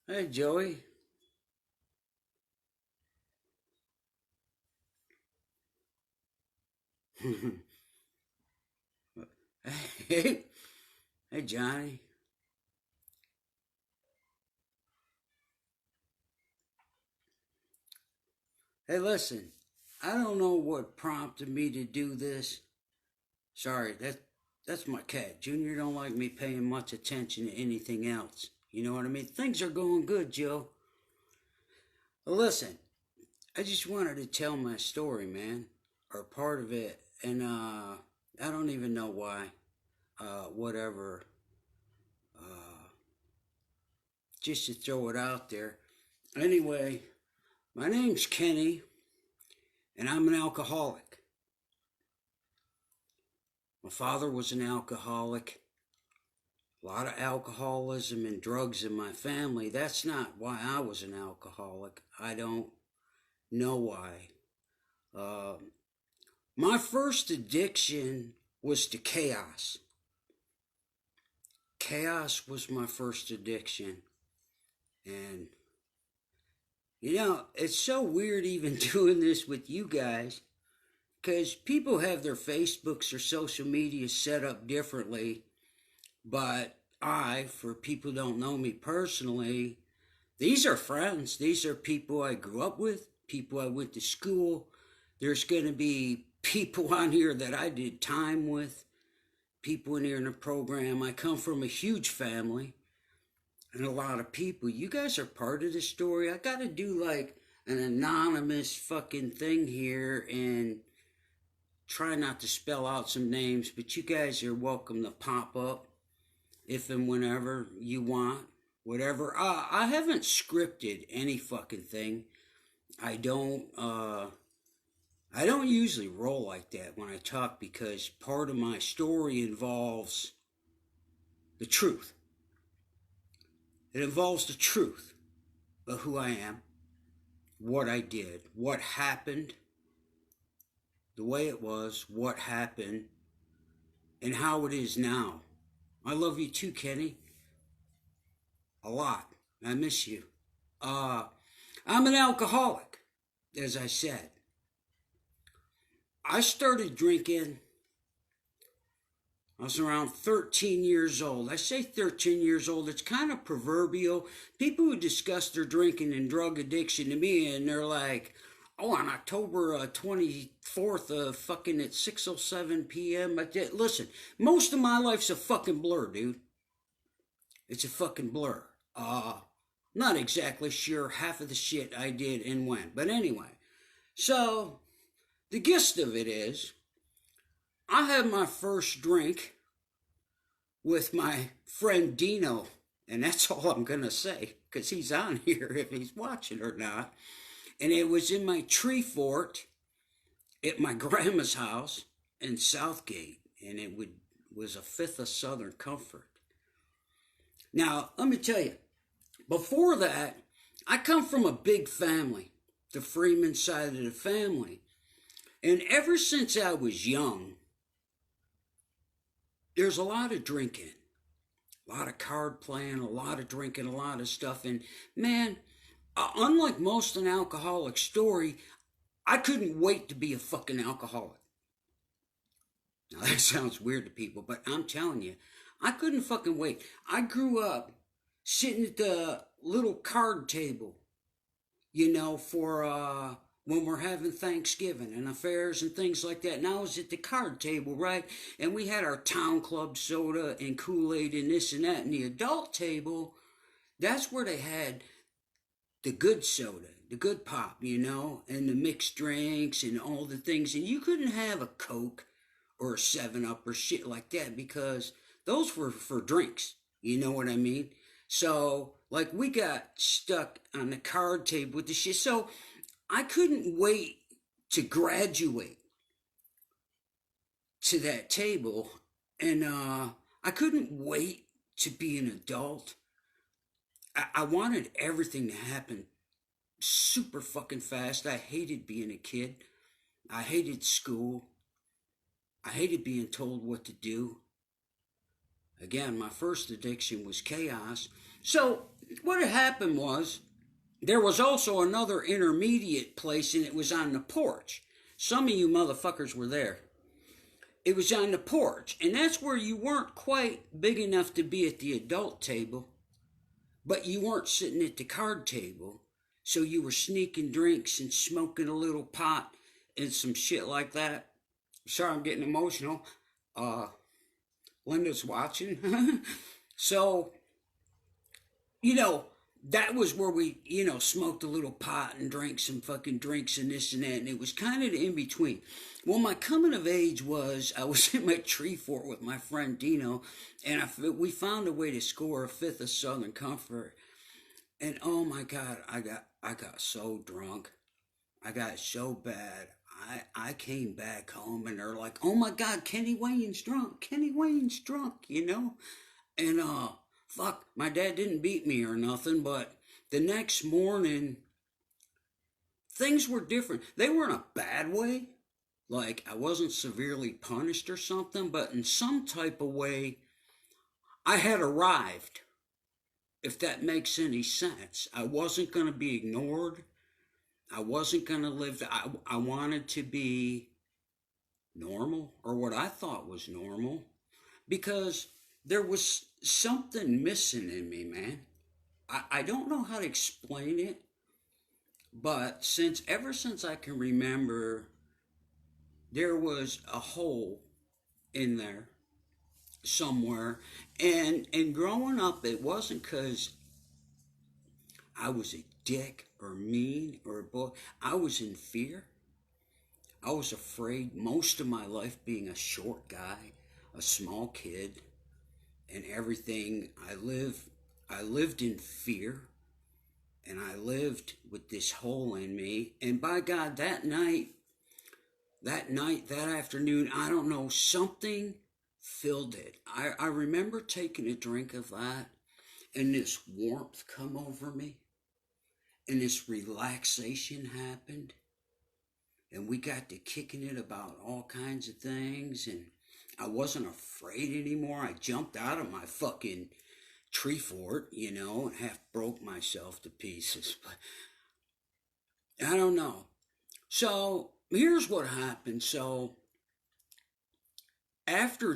Hey, Joey. Hey, hey, Johnny. Hey, listen. I don't know what prompted me to do this. Sorry, that's my cat. Junior don't like me paying much attention to anything else. You know what I mean? Things are going good, Joe. Well, listen. I just wanted to tell my story, man, or part of it, and I don't even know why. Whatever. Uh, just to throw it out there. Anyway, my name's Kenny, and I'm an alcoholic. My father was an alcoholic. A lot of alcoholism and drugs in my family. That's not why I was an alcoholic. I don't know why. Um, my first addiction was to chaos. Chaos was my first addiction. And, it's so weird even doing this with you guys because people have their Facebooks or social media set up differently. But for people who don't know me personally, these are friends. These are people I grew up with, people I went to school. There's going to be people on here that I did time with, people in here in the program. I come from a huge family and a lot of people. You guys are part of the story. I got to do like an anonymous fucking thing here and try not to spell out some names, but you guys are welcome to pop up if and whenever you want, whatever. I haven't scripted any fucking thing. I don't. I don't usually roll like that when I talk because part of my story involves the truth. It involves the truth of who I am, what I did, what happened, the way it was, what happened, and how it is now. I love you too, Kenny. A lot. I miss you. Uh, I'm an alcoholic, as I said. I started drinking. I was around 13 years old. I say 13 years old. It's kind of proverbial. People who discuss their drinking and drug addiction to me, and they're like, "Oh, on October 24th, fucking at 6:07 p.m." Listen, most of my life's a fucking blur, dude. It's a fucking blur. Not exactly sure half of the shit I did and when, but anyway. So the gist of it is, I had my first drink with my friend Dino, and that's all I'm gonna say because he's on here if he's watching or not. And it was in my tree fort at my grandma's house in Southgate, and was a fifth of Southern Comfort. Now, let me tell you, before that, I come from a big family, the Freeman side of the family. And ever since I was young, there's a lot of drinking, a lot of card playing, a lot of drinking, a lot of stuff. And man, unlike most an alcoholic story, I couldn't wait to be a fucking alcoholic. Now that sounds weird to people, but I'm telling you, I couldn't fucking wait. I grew up sitting at the little card table, for when we're having Thanksgiving and affairs and things like that. And I was at the card table, right? And we had our town club soda and Kool-Aid and this and that. And the adult table, that's where they had the good soda, the good pop, and the mixed drinks and all the things. And you couldn't have a Coke or a 7 Up or shit like that because those were for drinks. You know what I mean? So, like, we got stuck on the card table with the shit. So, I couldn't wait to graduate to that table. And I couldn't wait to be an adult. I wanted everything to happen super fucking fast. I hated being a kid. I hated school. I hated being told what to do. Again, my first addiction was chaos. So what had happened was there was also another intermediate place, and it was on the porch. Some of you motherfuckers were there. It was on the porch, and that's where you weren't quite big enough to be at the adult table, but you weren't sitting at the card table, so you were sneaking drinks and smoking a little pot and some shit like that. Sorry, I'm getting emotional. Linda's watching. So, you know, that was where we, smoked a little pot and drank some fucking drinks and this and that, and it was kind of the in between. Well, my coming of age was I was in my tree fort with my friend Dino, and we found a way to score a fifth of Southern Comfort, and oh my God, I got so drunk, I got so bad. I came back home and they're like, oh my God, Kenny Wayne's drunk. Kenny Wayne's drunk, And fuck, my dad didn't beat me or nothing, but the next morning things were different. They were in a bad way. Like I wasn't severely punished or something, but in some type of way I had arrived. If that makes any sense. I wasn't going to be ignored. I wasn't going to live. I wanted to be normal, or what I thought was normal, because there was something missing in me, man. I don't know how to explain it, but ever since I can remember, there was a hole in there somewhere. And growing up, it wasn't because I was a dick or mean or a boy. I was in fear. I was afraid most of my life, being a short guy, a small kid, and everything. I lived in fear, and I lived with this hole in me. And by God, that afternoon, I don't know, something filled it. I remember taking a drink of that, and this warmth come over me, and this relaxation happened, and we got to kicking it about all kinds of things, and I wasn't afraid anymore. I jumped out of my fucking tree fort, and half broke myself to pieces, but I don't know. So here's what happened. So after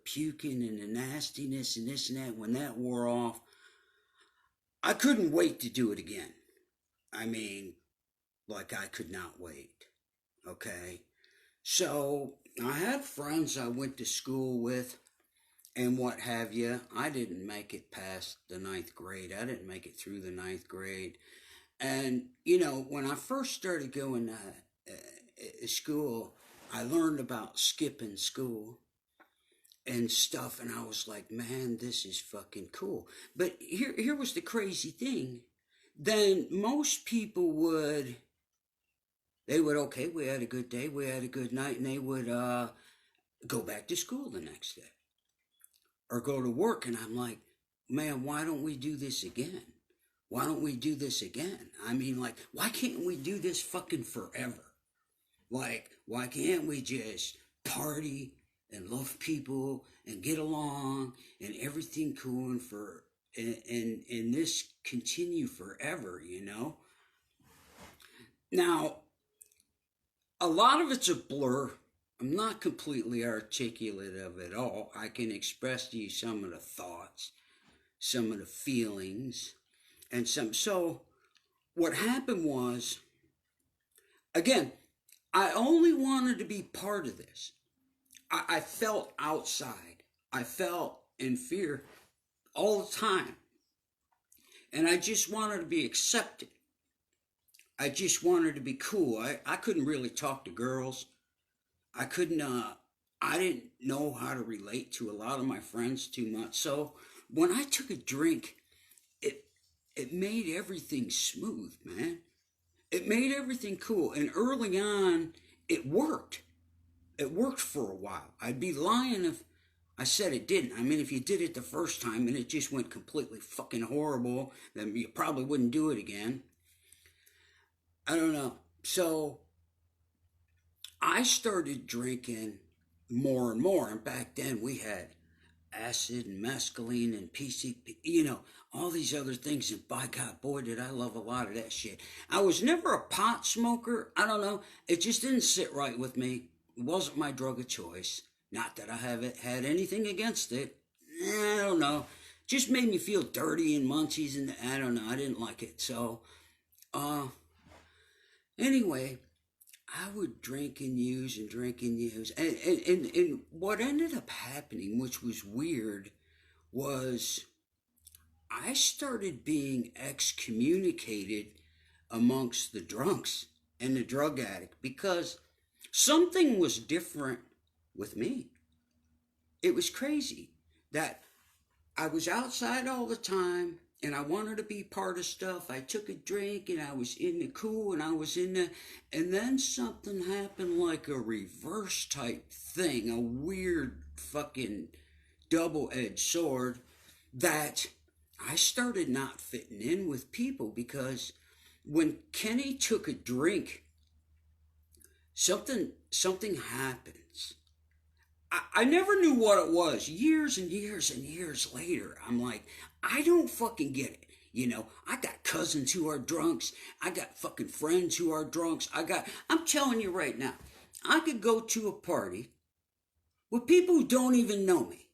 puking and the nastiness and this and that, when that wore off, I couldn't wait to do it again. I mean, like I could not wait. Okay. So I had friends I went to school with and what have you. I didn't make it past the ninth grade. I didn't make it through the ninth grade. And, when I first started going to school, I learned about skipping school and stuff, and I was like, man, this is fucking cool. But here was the crazy thing. Then most people okay, we had a good day, we had a good night, and they would go back to school the next day or go to work. And I'm like, man, why don't we do this again? Why don't we do this again? I mean, like, why can't we do this fucking forever? Like, why can't we just party and love people and get along and everything cool and this continue forever, Now, a lot of it's a blur. I'm not completely articulate of it all. I can express to you some of the thoughts, some of the feelings, and so what happened was, again, I only wanted to be part of this. I felt outside. I felt in fear all the time. And I just wanted to be accepted. I just wanted to be cool. I couldn't really talk to girls. I didn't know how to relate to a lot of my friends too much. So when I took a drink, it made everything smooth, man. It made everything cool. And early on, it worked. It worked for a while. I'd be lying if I said it didn't. I mean, if you did it the first time and it just went completely fucking horrible, then you probably wouldn't do it again. I don't know. So I started drinking more and more. And back then we had acid and mescaline and PCP, you know, all these other things. And by God, boy, did I love a lot of that shit. I was never a pot smoker. I don't know. It just didn't sit right with me. It wasn't my drug of choice. Not that I haven't had anything against it. I don't know. Just made me feel dirty and munchies, and I don't know. I didn't like it. So, anyway, I would drink and use and drink and use. And what ended up happening, which was weird, was I started being excommunicated amongst the drunks and the drug addict because something was different with me. It was crazy that I was outside all the time and I wanted to be part of stuff. I took a drink and I was in the cool and I was in the, and then something happened like a reverse type thing, a weird fucking double-edged sword, that I started not fitting in with people because when Kenny took a drink, something happens. I never knew what it was. Years and years and years later, I'm like, I don't fucking get it. You know, I got cousins who are drunks. I got fucking friends who are drunks. I'm telling you right now, I could go to a party with people who don't even know me.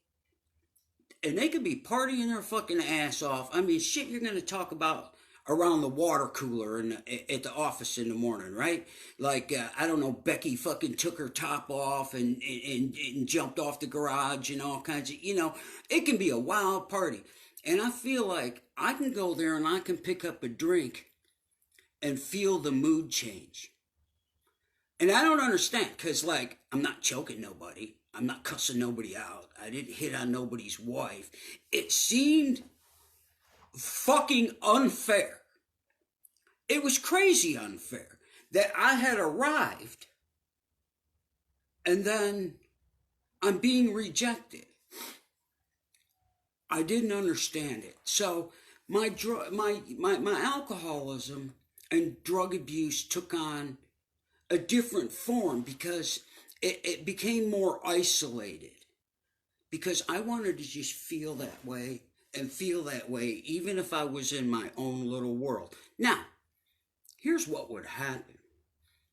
And they could be partying their fucking ass off. I mean, shit you're going to talk about around the water cooler at the office in the morning, right? Like, I don't know, Becky fucking took her top off and jumped off the garage and all kinds of, you know, it can be a wild party. And I feel like I can go there and I can pick up a drink and feel the mood change. And I don't understand, because, like, I'm not choking nobody. I'm not cussing nobody out. I didn't hit on nobody's wife. It seemed fucking unfair. It was crazy unfair that I had arrived and then I'm being rejected. I didn't understand it. So my alcoholism and drug abuse took on a different form because it became more isolated. Because I wanted to just feel that way and feel that way even if I was in my own little world. Now, here's what would happen.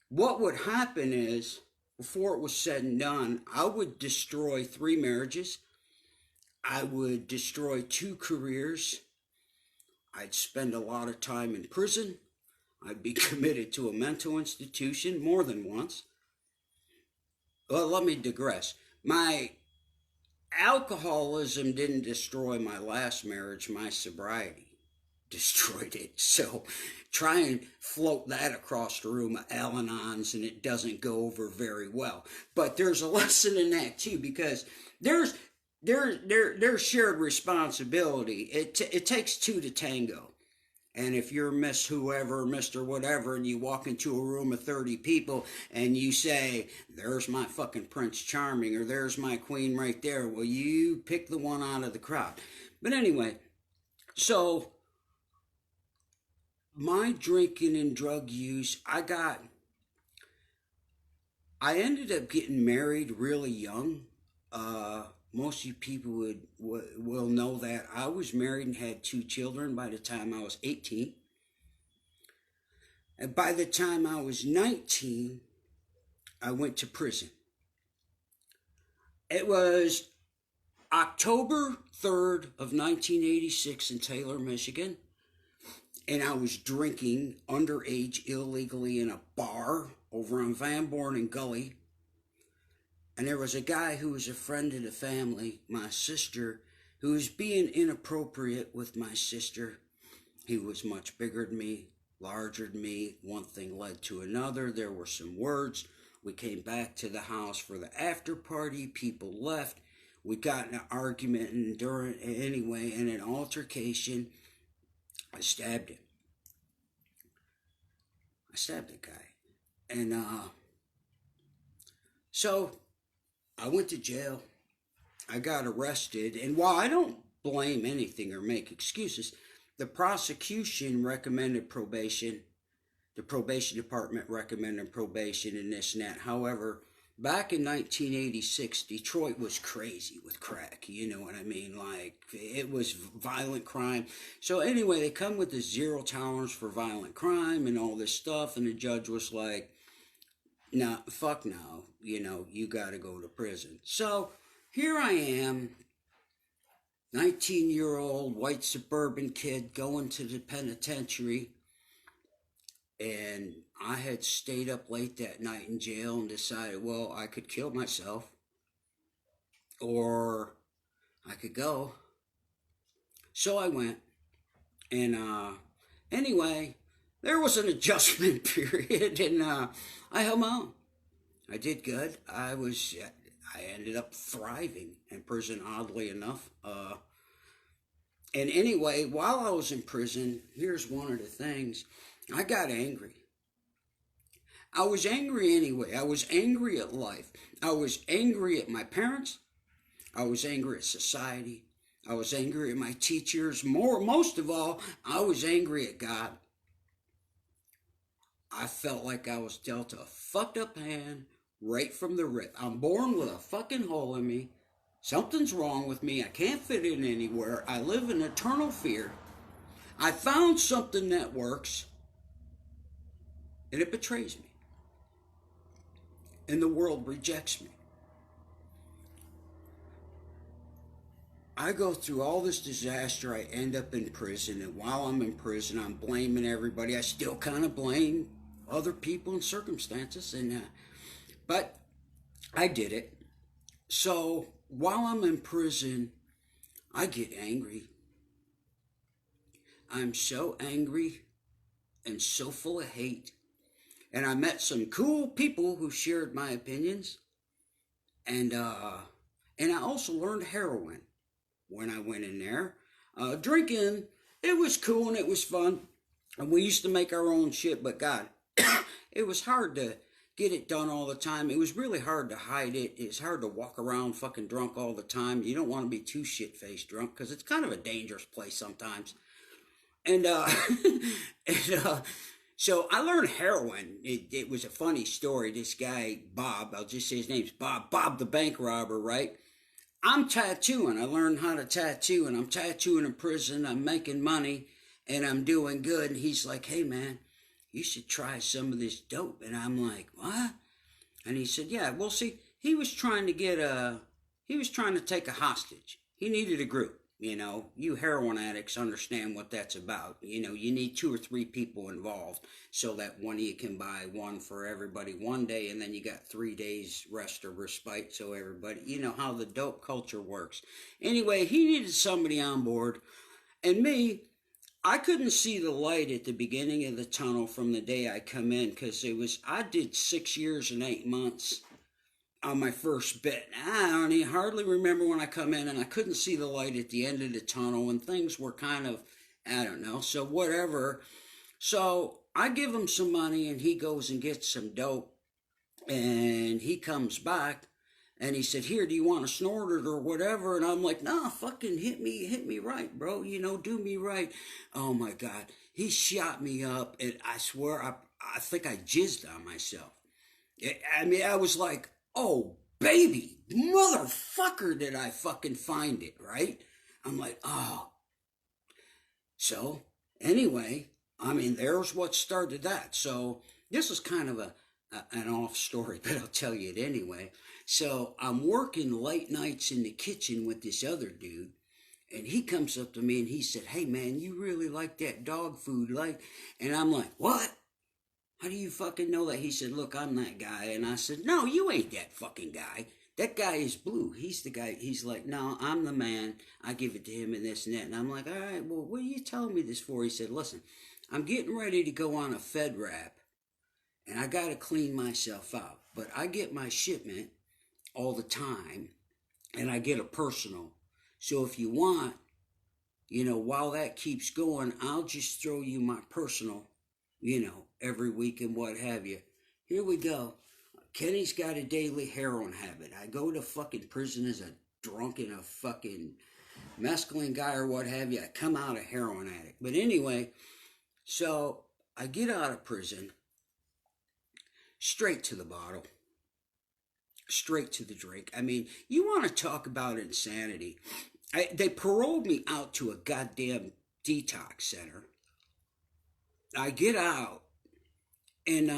What would happen is, before it was said and done, I would destroy 3 marriages. I would destroy 2 careers. I'd spend a lot of time in prison. I'd be committed to a mental institution more than once. Well, let me digress. My alcoholism didn't destroy my last marriage. My sobriety destroyed it. So try and float that across the room of Al-Anons and it doesn't go over very well. But there's a lesson in that too, because there's shared responsibility. It takes 2 to tango. And if you're Miss whoever, Mr. whatever, and you walk into a room of 30 people and you say, there's my fucking Prince Charming, or there's my queen right there, well, you pick the one out of the crowd. But anyway, so my drinking and drug use, I ended up getting married really young. Most of you people will know that I was married and had 2 children by the time I was 18. And by the time I was 19, I went to prison. It was October 3rd of 1986 in Taylor, Michigan. And I was drinking underage illegally in a bar over on Van Born and Gully. And there was a guy who was a friend of the family, my sister, who was being inappropriate with my sister. He was much bigger than me, larger than me. One thing led to another. There were some words. We came back to the house for the after party. People left. We got in an argument, and anyway, in an altercation, I stabbed him. I stabbed the guy. And so I went to jail. I got arrested. And while I don't blame anything or make excuses, the prosecution recommended probation. The probation department recommended probation and this and that. However, back in 1986, Detroit was crazy with crack. You know what I mean? Like, it was violent crime. So, anyway, they come with this zero tolerance for violent crime and all this stuff. And the judge was like, nah, fuck no. You know, you got to go to prison. So, here I am, 19-year-old white suburban kid going to the penitentiary, and I had stayed up late that night in jail and decided, well, I could kill myself or I could go. So I went, and anyway, there was an adjustment period, and I held my own. I did good. I ended up thriving in prison, oddly enough. And anyway, while I was in prison, here's one of the things. I got angry. I was angry anyway. I was angry at life. I was angry at my parents. I was angry at society. I was angry at my teachers. Most of all, I was angry at God. I felt like I was dealt a fucked up hand right from the rip. I'm born with a fucking hole in me. Something's wrong with me. I can't fit in anywhere. I live in eternal fear. I found something that works, and it betrays me. And the world rejects me. I go through all this disaster. I end up in prison. And while I'm in prison, I'm blaming everybody. I still kind of blame other people and circumstances. But I did it. So while I'm in prison, I get angry. I'm so angry and so full of hate. And I met some cool people who shared my opinions. And I also learned heroin when I went in there. Drinking, it was cool and it was fun. And we used to make our own shit, but God, it was hard to get it done all the time. It was really hard to hide it. It's hard to walk around fucking drunk all the time. You don't want to be too shit-faced drunk because it's kind of a dangerous place sometimes. And, so I learned heroin. It was a funny story. This guy, Bob, I'll just say his name's Bob the bank robber, right? I'm tattooing. I learned how to tattoo, and I'm tattooing in prison. I'm making money, and I'm doing good. And he's like, hey, man, you should try some of this dope. And I'm like, what? And he said, yeah, well, see, he was trying to take a hostage. He needed a group. You know, you heroin addicts understand what that's about. You know, you need 2 or 3 people involved so that one of you can buy one for everybody one day, and then you got 3 days rest or respite so everybody, you know how the dope culture works. Anyway, he needed somebody on board, and me, I couldn't see the light at the beginning of the tunnel from the day I come in, because I did 6 years and 8 months on my first bit. I don't even hardly remember when I come in, and I couldn't see the light at the end of the tunnel, and things were kind of, I don't know, so whatever. So I give him some money, and he goes and gets some dope, and he comes back, and he said, here, do you want to snort it or whatever? And I'm like, nah, fucking hit me right, bro, you know, do me right. Oh my God, he shot me up, and I swear, I think I jizzed on myself. I mean, I was like, oh, baby, motherfucker, did I fucking find it, right? I'm like, oh. So, anyway, I mean, there's what started that. So, this is kind of an off story, but I'll tell you it anyway. So, I'm working late nights in the kitchen with this other dude, and he comes up to me and he said, hey, man, you really like that dog food, like? And I'm like, what? How do you fucking know that? He said, look, I'm that guy. And I said, no, you ain't that fucking guy. That guy is Blue. He's the guy. He's like, no, I'm the man. I give it to him and this and that. And I'm like, all right, well, what are you telling me this for? He said, listen, I'm getting ready to go on a Fed rap, and I got to clean myself out. But I get my shipment all the time, and I get a personal. So if you want, you know, while that keeps going, I'll just throw you my personal, you know, every week and what have you. Here we go. Kenny's got a daily heroin habit. I go to fucking prison as a drunk and a fucking mescaline guy or what have you. I come out a heroin addict. But anyway, so I get out of prison, straight to the bottle. straight to the drink. I mean, you want to talk about insanity. They paroled me out to a goddamn detox center. I get out, and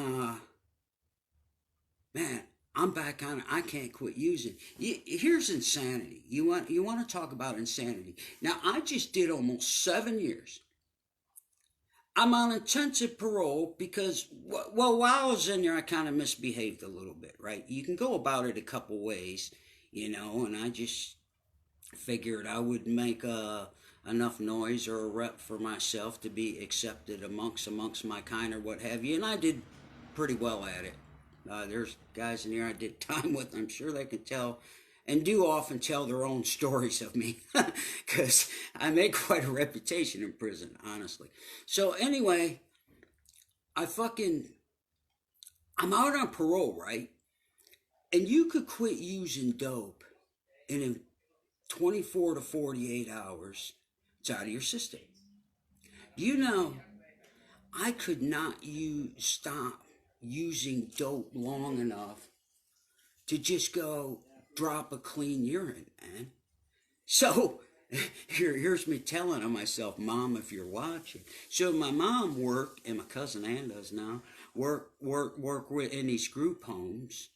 man, I'm back on it. I can't quit using. Here's insanity. You want to talk about insanity? Now I just did almost 7 years. I'm on intensive parole because, well, while I was in there, I kind of misbehaved a little bit, right? You can go about it a couple ways, and I just figured I would make enough noise or a rep for myself to be accepted amongst my kind or what have you, and I did pretty well at it. There's guys in here I did time with. I'm sure they can tell and do often tell their own stories of me because I made quite a reputation in prison, honestly. So anyway, I'm out on parole, right? And you could quit using dope in 24 to 48 hours. It's out of your system. You know, I could not stop using dope long enough to just go drop a clean urine, man. So here's me telling on myself, Mom, if you're watching. So my mom worked, and my cousin Ann does now, work with in these group homes,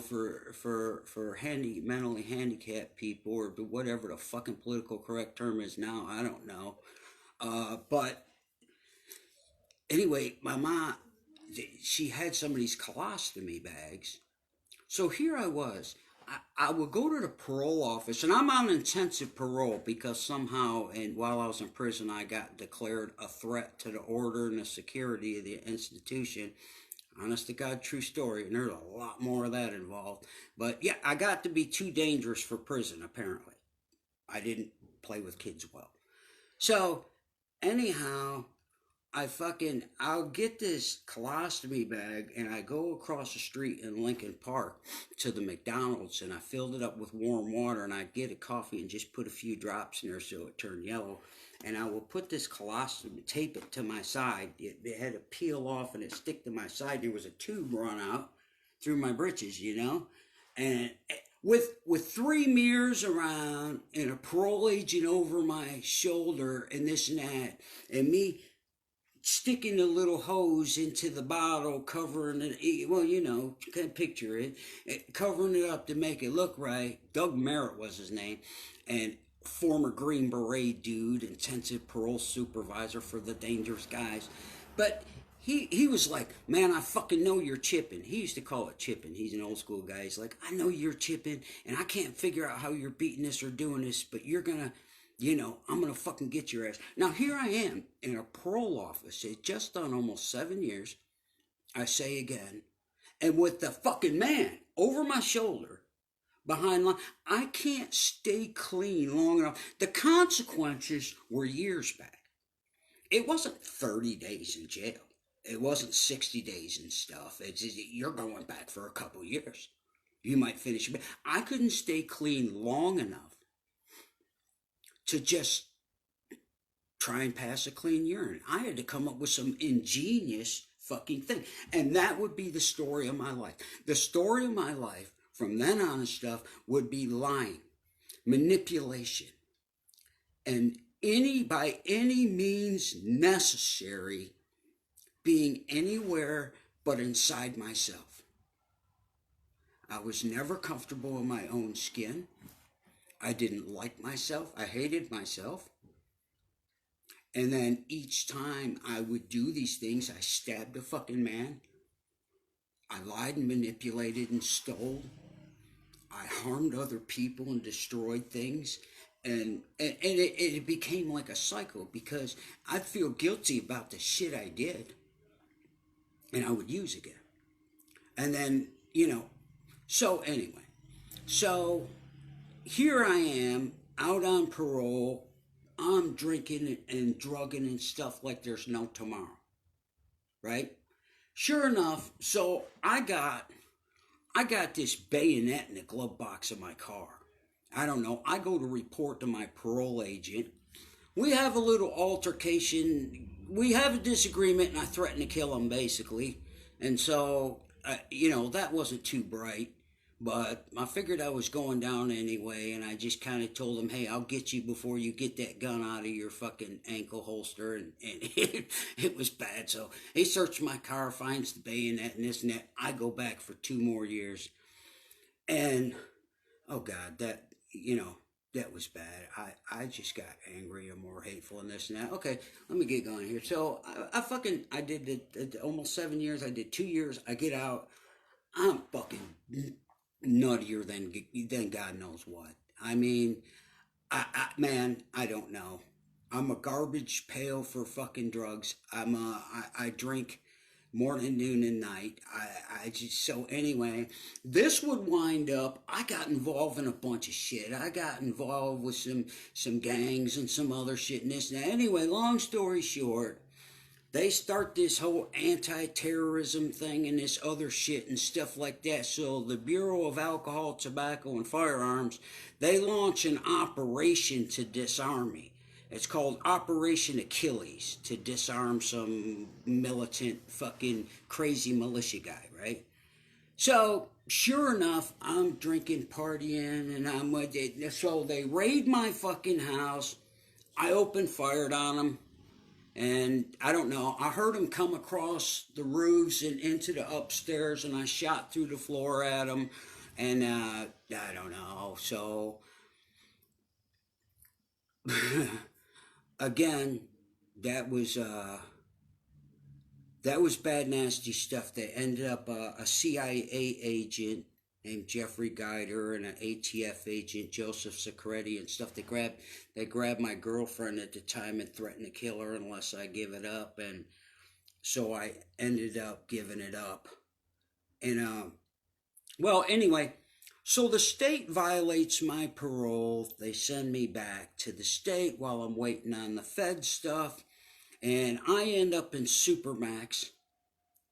for mentally handicapped people, or whatever the fucking political correct term is now. I don't know. But anyway, my mom, she had some of these colostomy bags. So here I was. I would go to the parole office, and I'm on intensive parole because somehow, and while I was in prison, I got declared a threat to the order and the security of the institution. Honest to God, true story, and there's a lot more of that involved. But yeah, I got to be too dangerous for prison, apparently. I didn't play with kids well. So, anyhow, I'll get this colostomy bag, and I go across the street in Lincoln Park to the McDonald's, and I filled it up with warm water, and I'd get a coffee and just put a few drops in there so it turned yellow. And I will put this colostomy, tape it to my side. It had to peel off and it stick to my side. There was a tube run out through my britches, and with three mirrors around and a parole agent over my shoulder and this and that, and me sticking the little hose into the bottle, covering it, well, you can picture it, covering it up to make it look right. Doug Merritt was his name, and former Green Beret dude, intensive parole supervisor for the dangerous guys. But he was like, man, I fucking know you're chipping. He used to call it chipping. He's an old school guy. He's like, I know you're chipping, and I can't figure out how you're beating this or doing this, but you're gonna, I'm gonna fucking get your ass. Now here I am in a parole office. It's just done almost 7 years. I say again, and with the fucking man over my shoulder, behind line, I can't stay clean long enough. The consequences were years back. It wasn't 30 days in jail. It wasn't 60 days and stuff. You're going back for a couple years. You might finish. I couldn't stay clean long enough to just try and pass a clean urine. I had to come up with some ingenious fucking thing. And that would be the story of my life. The story of my life from then on and stuff would be lying, manipulation, and by any means necessary, being anywhere but inside myself. I was never comfortable in my own skin. I didn't like myself. I hated myself. And then each time I would do these things, I stabbed a fucking man. I lied and manipulated and stole. I harmed other people and destroyed things. And it became like a cycle because I'd feel guilty about the shit I did. And I would use again. And then, so anyway. So here I am out on parole. I'm drinking and drugging and stuff like there's no tomorrow. Right? Sure enough, so I got this bayonet in the glove box of my car. I don't know. I go to report to my parole agent. We have a little altercation. We have a disagreement, and I threaten to kill him, basically. And so, that wasn't too bright. But I figured I was going down anyway, and I just kind of told him, hey, I'll get you before you get that gun out of your fucking ankle holster. And it was bad. So he searched my car, finds the bayonet and this and that. I go back for 2 more years. And, oh God, that was bad. I just got angry and more hateful and this and that. Okay, let me get going here. So I did almost 7 years. I did 2 years. I get out. I'm fucking nuttier than God knows what. I mean, man, I don't know. I'm a garbage pail for fucking drugs. I drink morning, noon, and night. I just, so anyway, this would wind up, I got involved in a bunch of shit. I got involved with some gangs and some other shit and this and that. Anyway, long story short, they start this whole anti-terrorism thing and this other shit and stuff like that. So the Bureau of Alcohol, Tobacco, and Firearms, they launch an operation to disarm me. It's called Operation Achilles, to disarm some militant fucking crazy militia guy, right? So sure enough, I'm drinking, partying, and I'm with it. So they raid my fucking house. I opened fired on them. And I don't know, I heard them come across the roofs and into the upstairs, and I shot through the floor at them. And I don't know. So again, that was bad, nasty stuff. That ended up a CIA agent named Jeffrey Geider and an ATF agent, Joseph Sicretti, and stuff. They grabbed my girlfriend at the time and threatened to kill her unless I give it up. And so I ended up giving it up. And well, anyway, so the state violates my parole. They send me back to the state while I'm waiting on the Fed stuff, and I end up in Supermax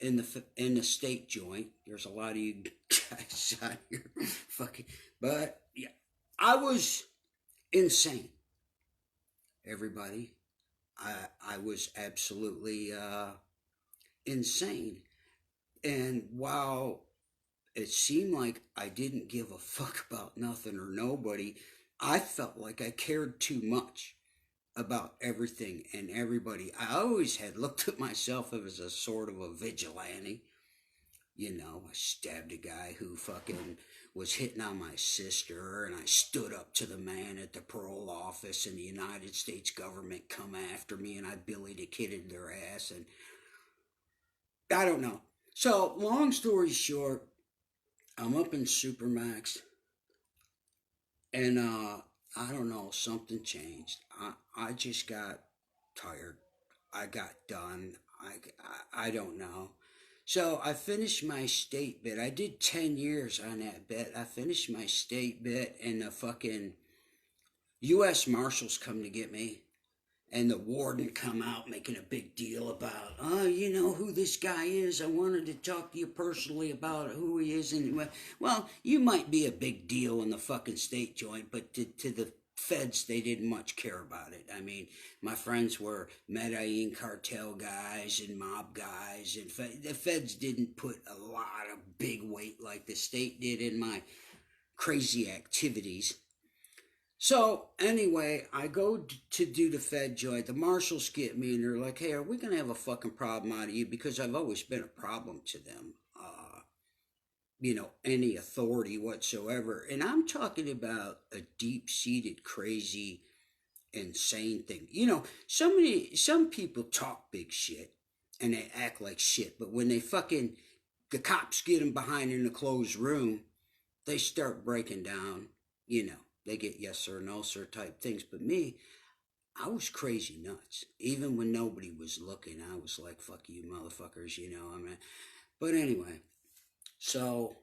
in the state joint. There's a lot of you guys out here, fucking, but yeah, I was insane. Everybody, I was absolutely insane, and while it seemed like I didn't give a fuck about nothing or nobody, I felt like I cared too much about everything and everybody. I always had looked at myself as a sort of a vigilante. You know, I stabbed a guy who fucking was hitting on my sister, and I stood up to the man at the parole office, and the United States government come after me, and I Billy the Kidded their ass, and I don't know. So, long story short, I'm up in Supermax, and I don't know, something changed. I just got tired. I got done. I don't know. So I finished my state bit. I did 10 years on that bit. I finished my state bit, and the fucking U.S. Marshals come to get me. And the warden come out making a big deal about, oh, you know who this guy is? I wanted to talk to you personally about who he is. And, well, you might be a big deal in the fucking state joint, but to the feds, they didn't much care about it. I mean, my friends were Medellin cartel guys and mob guys, and the feds didn't put a lot of big weight like the state did in my crazy activities. So anyway, I go to do the Fed joint. The marshals get me, and they're like, hey, are we going to have a fucking problem out of you? Because I've always been a problem to them. Any authority whatsoever. And I'm talking about a deep-seated, crazy, insane thing. Some people talk big shit, and they act like shit. But when the cops get them behind in a closed room, they start breaking down, They get yes sir, no sir type things. But me, I was crazy nuts. Even when nobody was looking, I was like, fuck you motherfuckers, I mean. But anyway, so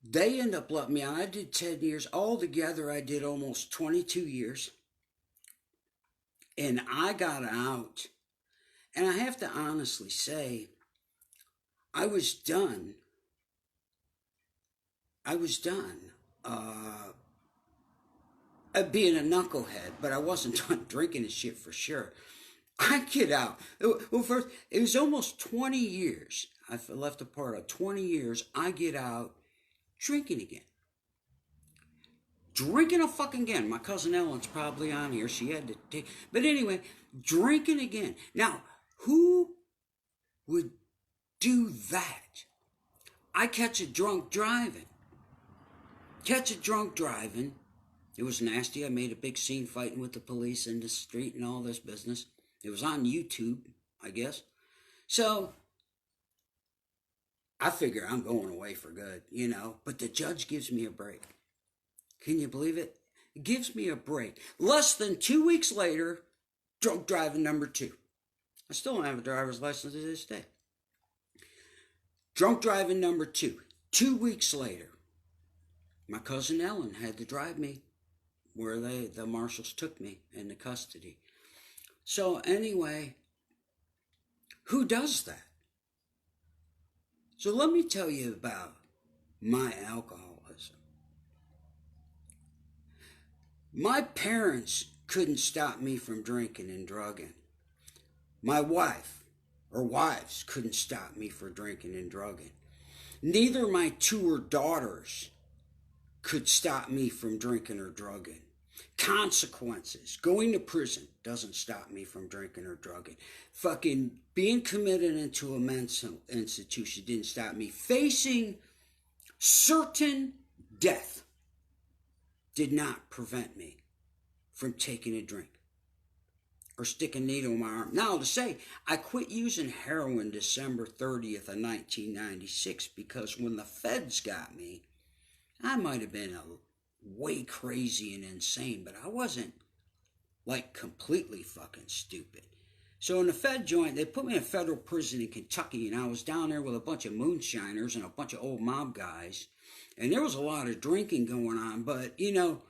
they end up letting me out. I did 10 years. Altogether, I did almost 22 years. And I got out. And I have to honestly say, I was done. Being a knucklehead, but I wasn't done drinking and shit for sure. I get out. Well, first, it was almost 20 years. I left a part of 20 years. I get out drinking again. Drinking a fucking again. My cousin Ellen's probably on here. She had to take. But anyway, drinking again. Now, who would do that? I catch a drunk driving. It was nasty. I made a big scene fighting with the police in the street and all this business. It was on YouTube, I guess. So, I figure I'm going away for good, you know. But the judge gives me a break. Can you believe it? It gives me a break. Less than 2 weeks later, drunk driving number 2. I still don't have a driver's license to this day. Drunk driving number 2. 2 weeks later, my cousin Ellen had to drive me where the marshals took me into custody. So anyway, who does that? So let me tell you about my alcoholism. My parents couldn't stop me from drinking and drugging. My wife or wives couldn't stop me from drinking and drugging. Neither my 2 daughters could stop me from drinking or drugging. Consequences. Going to prison doesn't stop me from drinking or drugging. Fucking being committed into a mental institution didn't stop me. Facing certain death did not prevent me from taking a drink or sticking a needle in my arm. Now, to say I quit using heroin December 30th of 1996 because when the feds got me, I might have been way crazy and insane, but I wasn't like completely fucking stupid. So in the Fed joint, they put me in a federal prison in Kentucky, and I was down there with a bunch of moonshiners and a bunch of old mob guys. And there was a lot of drinking going on, but, you know,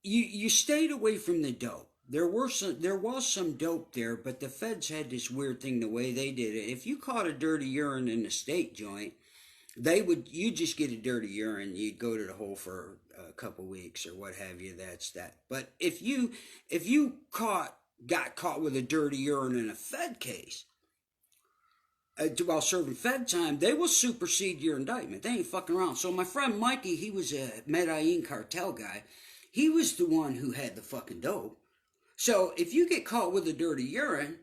you stayed away from the dope. There was some dope there, but the feds had this weird thing the way they did it. If you caught a dirty urine in the state joint, you just get a dirty urine, you'd go to the hole for a couple weeks or what have you, that's that. But if you got caught with a dirty urine in a Fed case, while serving Fed time, they will supersede your indictment. They ain't fucking around. So my friend Mikey, he was a Medellin cartel guy. He was the one who had the fucking dope. So if you get caught with a dirty urine,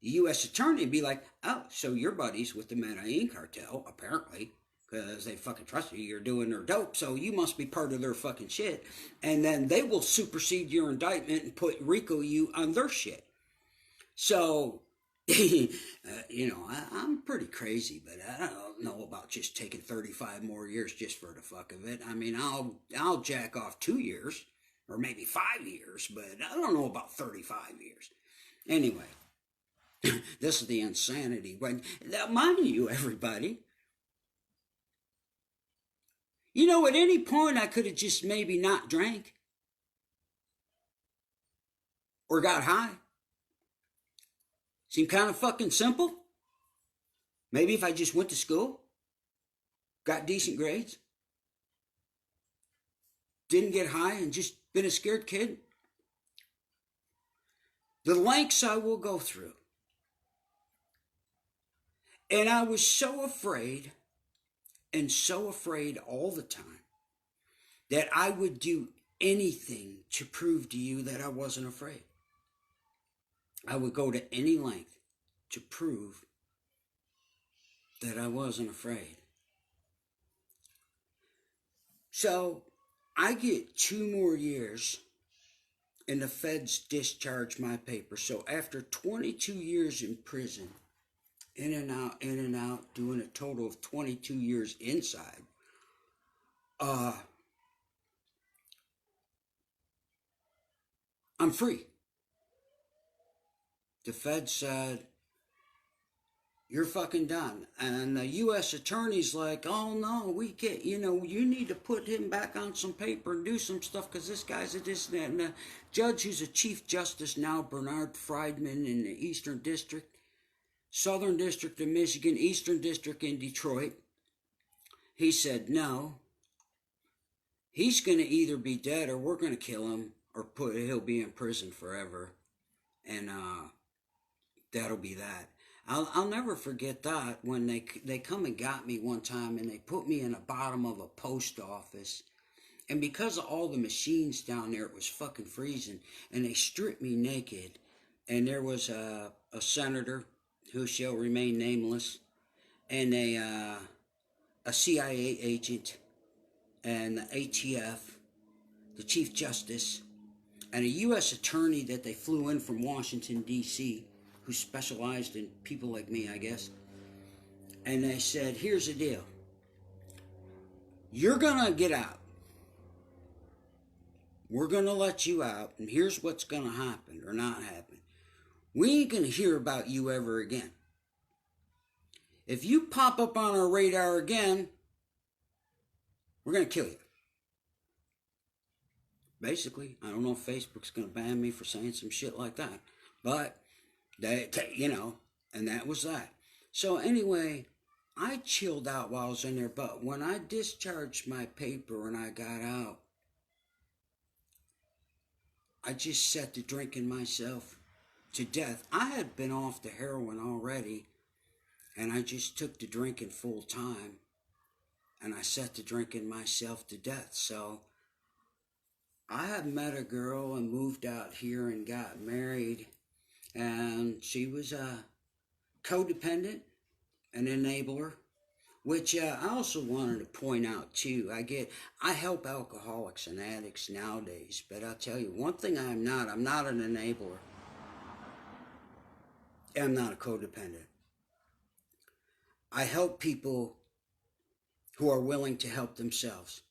the U.S. attorney would be like, oh, so you're buddies with the Medellin cartel, apparently, because they fucking trust you. You're doing their dope, so you must be part of their fucking shit. And then they will supersede your indictment and put RICO you on their shit. So... you know, I'm pretty crazy, but I don't know about just taking 35 more years just for the fuck of it. I mean, I'll jack off 2 years, or maybe 5 years, but I don't know about 35 years. Anyway, this is the insanity. But mind you, everybody, you know, at any point I could have just maybe not drank or got high. Seem kind of fucking simple. Maybe if I just went to school, got decent grades, didn't get high and just been a scared kid. The lengths I will go through. And I was so afraid all the time that I would do anything to prove to you that I wasn't afraid. I would go to any length to prove that I wasn't afraid. So I get 2 more years and the feds discharge my papers. So after 22 years in prison, in and out, doing a total of 22 years inside, I'm free. The Fed said, you're fucking done. And the U.S. attorney's like, oh no, we can't, you know, you need to put him back on some paper and do some stuff because this guy's a this and that. And the judge who's a Chief Justice now, Bernard Friedman in the Eastern District, Southern District of Michigan, Eastern District in Detroit, he said, no, he's going to either be dead or we're going to kill him or he'll be in prison forever. And, that'll be that. I'll never forget that when they come and got me one time and they put me in the bottom of a post office. And because of all the machines down there, it was fucking freezing. And they stripped me naked. And there was a senator who shall remain nameless, and a CIA agent, and the ATF, the Chief Justice, and a U.S. attorney that they flew in from Washington, D.C., who specialized in people like me, I guess. And they said, here's the deal. You're going to get out. We're going to let you out, and here's what's going to happen or not happen. We ain't going to hear about you ever again. If you pop up on our radar again, we're going to kill you. Basically, I don't know if Facebook's going to ban me for saying some shit like that. But, and that was that. So anyway, I chilled out while I was in there. But when I discharged my paper and I got out, I just set to drinking myself to death. I had been off the heroin already, and I just took to drinking full time, and I set to drinking myself to death. So I had met a girl and moved out here and got married, and she was a codependent, an enabler, which I also wanted to point out too. I help alcoholics and addicts nowadays, but I'll tell you one thing I'm not an enabler. I'm not a codependent. I help people who are willing to help themselves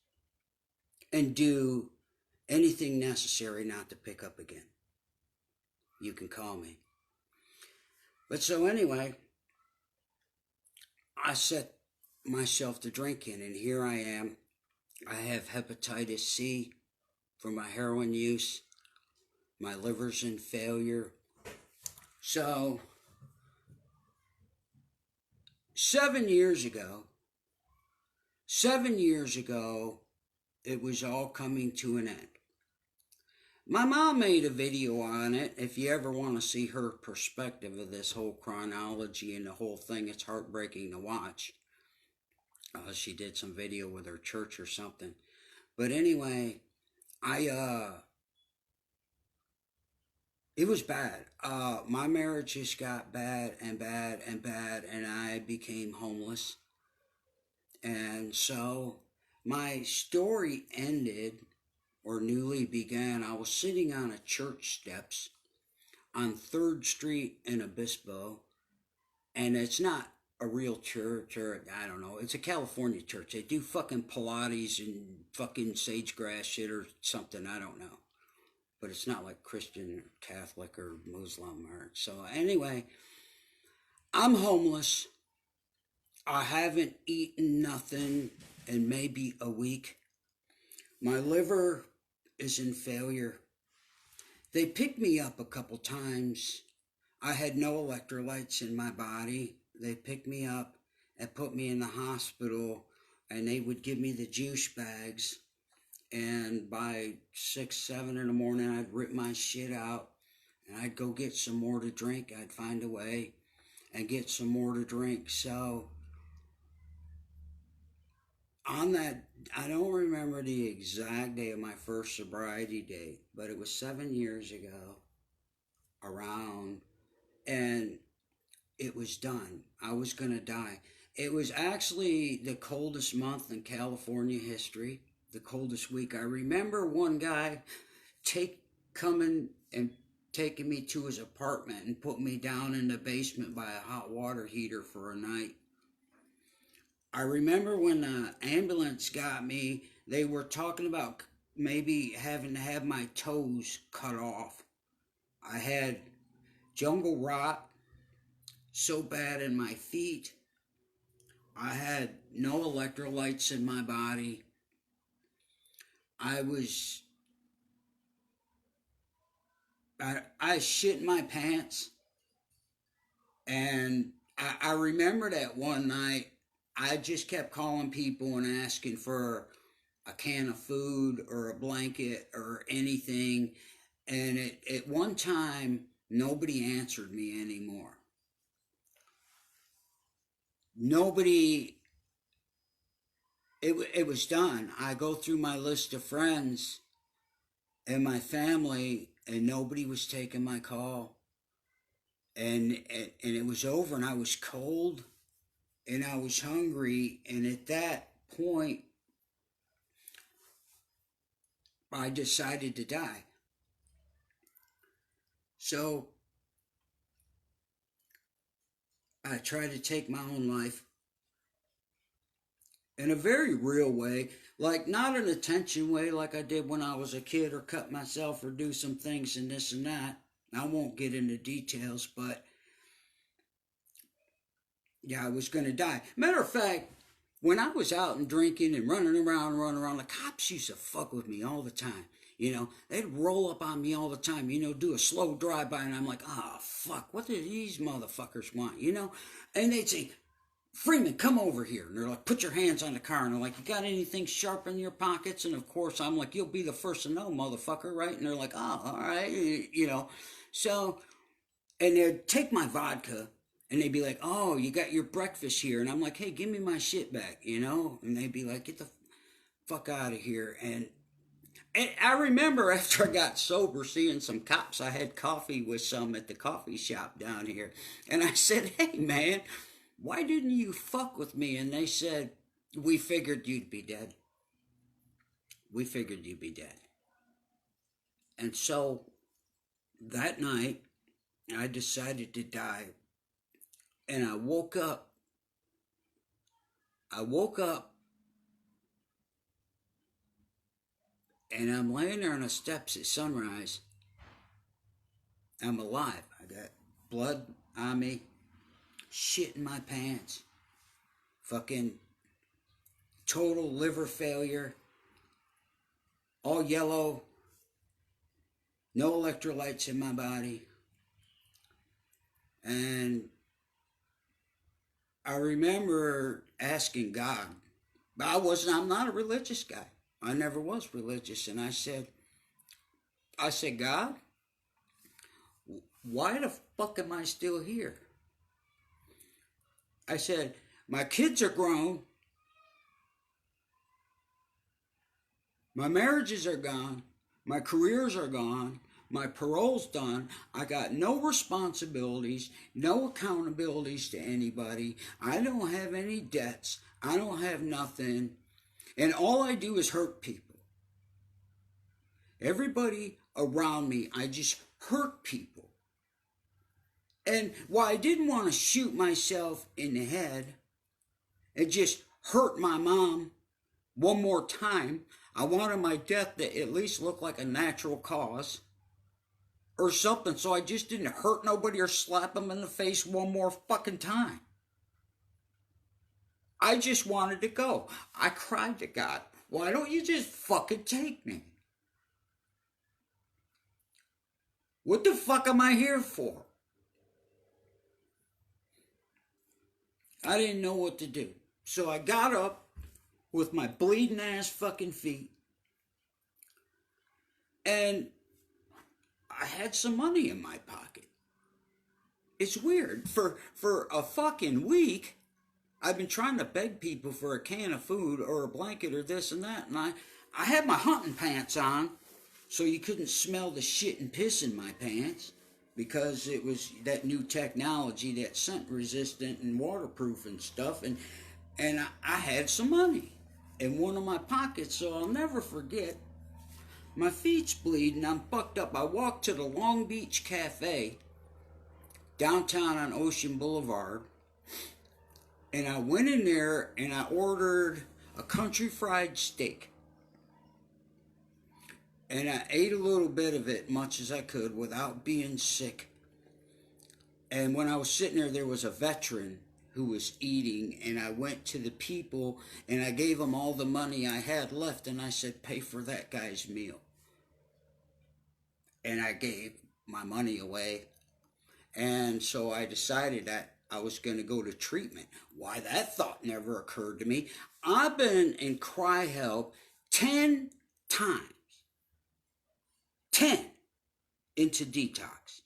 and do anything necessary not to pick up again. You can call me. But so anyway, I set myself to drinking, and here I am. I have hepatitis C from my heroin use. My liver's in failure. So 7 years ago, it was all coming to an end. My mom made a video on it. If you ever want to see her perspective of this whole chronology and the whole thing, it's heartbreaking to watch. She did some video with her church or something. But anyway, it was bad. My marriage just got bad and bad and bad, and I became homeless. And so my story ended, or newly began. I was sitting on a church steps on 3rd Street in Obispo, and it's not a real church, or I don't know, it's a California church. They do fucking Pilates and fucking sage-grass shit or something, I don't know. But it's not like Christian or Catholic or Muslim. So anyway, I'm homeless. I haven't eaten nothing in maybe a week. My liver is in failure. They picked me up a couple times. I had no electrolytes in my body. They picked me up and put me in the hospital, and they would give me the juice bags. And by 6, 7 in the morning, I'd rip my shit out, and I'd go get some more to drink. I'd find a way and get some more to drink. So on that, I don't remember the exact day of my first sobriety date, but it was 7 years ago around, and it was done. I was going to die. It was actually the coldest month in California history, the coldest week. I remember one guy coming and taking me to his apartment and put me down in the basement by a hot water heater for a night. I remember when the ambulance got me, they were talking about maybe having to have my toes cut off. I had jungle rot so bad in my feet. I had no electrolytes in my body. I shit my pants. And I remember that one night, I just kept calling people and asking for a can of food or a blanket or anything. And at one time, nobody answered me anymore. nobody, it was done. I go through my list of friends and my family, and nobody was taking my call. And it was over, and I was cold, and I was hungry, and at that point, I decided to die. So I tried to take my own life in a very real way, like not an attention way like I did when I was a kid, or cut myself or do some things and this and that. I won't get into details, but yeah, I was going to die. Matter of fact, when I was out and drinking and running around, the cops used to fuck with me all the time. You know, they'd roll up on me all the time, you know, do a slow drive-by, and I'm like, oh, fuck, what do these motherfuckers want, you know? And they'd say, Freeman, come over here. And they're like, put your hands on the car. And they're like, you got anything sharp in your pockets? And of course, I'm like, you'll be the first to know, motherfucker, right? And they're like, oh, all right, you know. So, and they'd take my vodka, and they'd be like, oh, you got your breakfast here. And I'm like, hey, give me my shit back, you know? And they'd be like, get the fuck out of here. And I remember after I got sober seeing some cops. I had coffee with some at the coffee shop down here. And I said, hey, man, why didn't you fuck with me? And they said, we figured you'd be dead. We figured you'd be dead. And so that night, I decided to die. And I woke up. And I'm laying there on the steps at sunrise. I'm alive. I got blood on me, shit in my pants, fucking total liver failure, all yellow, no electrolytes in my body. And I remember asking God, I'm not a religious guy. I never was religious. And I said, God, why the fuck am I still here? I said, my kids are grown. My marriages are gone. My careers are gone. My parole's done. I got no responsibilities, no accountabilities to anybody. I don't have any debts. I don't have nothing. And all I do is hurt people. Everybody around me, I just hurt people. And while I didn't want to shoot myself in the head and just hurt my mom one more time, I wanted my death to at least look like a natural cause or something, so I just didn't hurt nobody or slap them in the face one more fucking time. I just wanted to go. I cried to God, why don't you just fucking take me? What the fuck am I here for? I didn't know what to do. So I got up with my bleeding ass fucking feet, and I had some money in my pocket. It's weird. For a fucking week, I've been trying to beg people for a can of food or a blanket or this and that, and I had my hunting pants on, so you couldn't smell the shit and piss in my pants, because it was that new technology, that scent resistant and waterproof and stuff, and I had some money in one of my pockets, so I'll never forget. My feet's bleeding, I'm fucked up. I walked to the Long Beach Cafe downtown on Ocean Boulevard, and I went in there and I ordered a country fried steak. And I ate a little bit of it, much as I could, without being sick. And when I was sitting there, there was a veteran who was eating, and I went to the people and I gave them all the money I had left, and I said, pay for that guy's meal. And I gave my money away. And so I decided that I was going to go to treatment. Why that thought never occurred to me. I've been in CRI-Help 10 times. 10 into detox.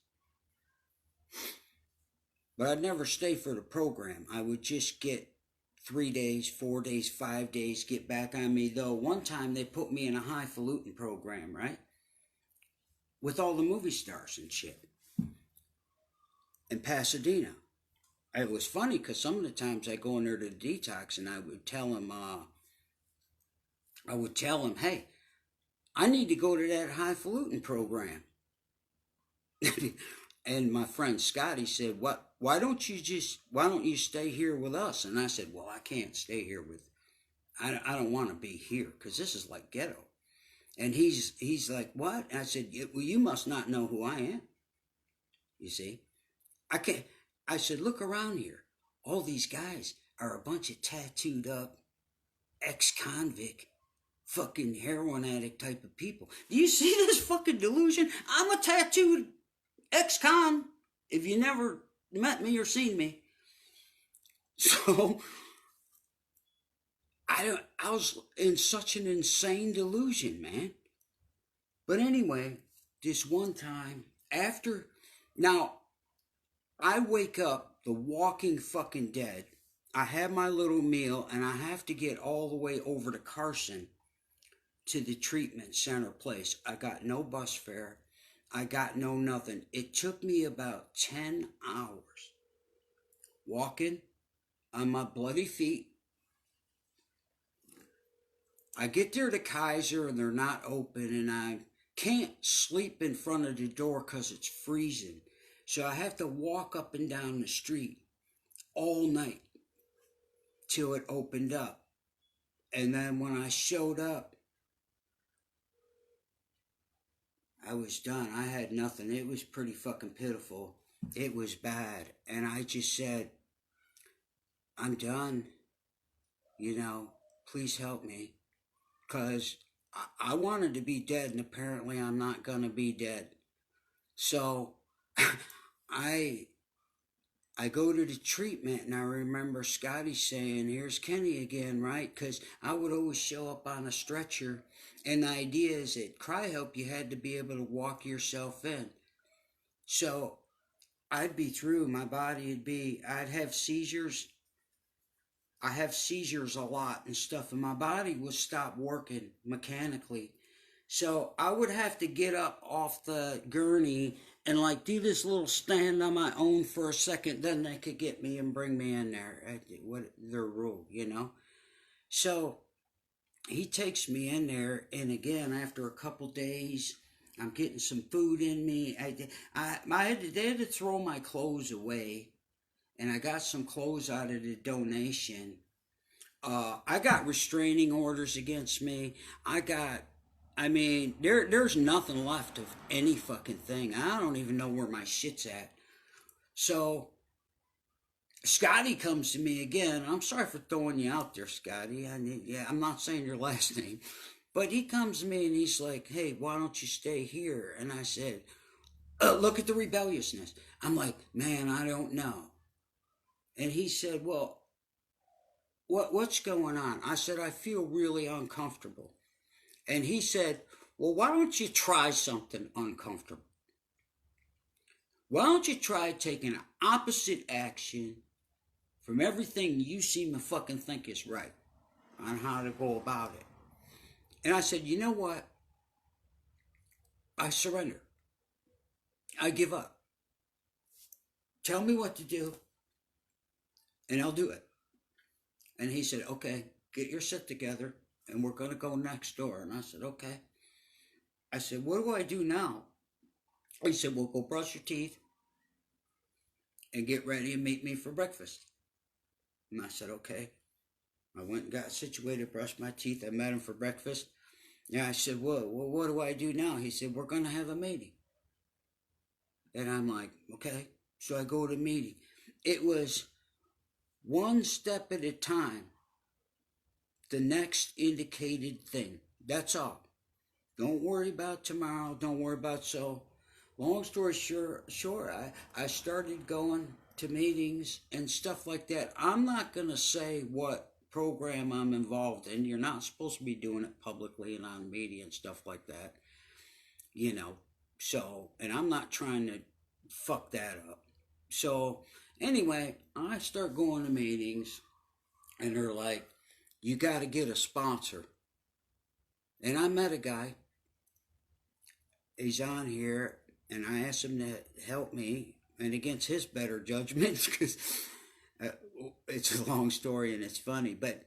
But I'd never stay for the program. I would just get 3 days, 4 days, 5 days, get back on me. Though one time they put me in a highfalutin program, right? With all the movie stars and shit in Pasadena. It was funny because some of the times I go in there to detox and I would tell him, hey, I need to go to that highfalutin program. And my friend Scotty said, why don't you stay here with us? And I said, well, I can't stay here I don't want to be here because this is like ghetto. And he's like, what? And I said, well, you must not know who I am. You see, I can't. I said, look around here. All these guys are a bunch of tattooed up ex-convict, fucking heroin addict type of people. Do you see this fucking delusion? I'm a tattooed ex-con. If you never met me or seen me. So I was in such an insane delusion, man. But anyway, this one time now I wake up the walking fucking dead. I have my little meal and I have to get all the way over to Carson to the treatment center place. I got no bus fare. I got no nothing. It took me about 10 hours walking on my bloody feet. I get there to Kaiser and they're not open and I can't sleep in front of the door because it's freezing. So I have to walk up and down the street all night till it opened up. And then when I showed up, I was done. I had nothing. It was pretty fucking pitiful. It was bad. And I just said, I'm done. Please help me. Because I wanted to be dead and apparently I'm not going to be dead. So I go to the treatment and I remember Scotty saying, here's Kenny again, right? Because I would always show up on a stretcher. And the idea is at CRI-Help, you had to be able to walk yourself in. So I'd be through. My body I'd have seizures. I have seizures a lot and stuff. And my body would stop working mechanically. So I would have to get up off the gurney and like do this little stand on my own for a second. Then they could get me and bring me in there. What their rule, So he takes me in there, and again, after a couple days, I'm getting some food in me. They had to throw my clothes away, and I got some clothes out of the donation. I got restraining orders against me. There's nothing left of any fucking thing. I don't even know where my shit's at. So Scotty comes to me again. I'm sorry for throwing you out there, Scotty. I'm not saying your last name. But he comes to me and he's like, hey, why don't you stay here? And I said, look at the rebelliousness. I'm like, man, I don't know. And he said, well, what's going on? I said, I feel really uncomfortable. And he said, well, why don't you try something uncomfortable? Why don't you try taking opposite action from everything you seem to fucking think is right on how to go about it? And I said, you know what? I surrender. I give up. Tell me what to do, and I'll do it. And he said, okay, get your shit together, and we're going to go next door. And I said, okay. I said, what do I do now? He said, well, go brush your teeth and get ready and meet me for breakfast. And I said, okay. I went and got situated, brushed my teeth. I met him for breakfast. Yeah, I said, well, what do I do now? He said, we're going to have a meeting. And I'm like, okay. So I go to the meeting. It was one step at a time. The next indicated thing. That's all. Don't worry about tomorrow. Don't worry about so. Long story short, I started going to meetings and stuff like that. I'm not going to say what program I'm involved in. You're not supposed to be doing it publicly and on media and stuff like that. So, and I'm not trying to fuck that up. So, Anyway, I start going to meetings, and they're like, you got to get a sponsor. And I met a guy. He's on here, and I asked him to help me, and against his better judgment, because uh, it's a long story and it's funny, but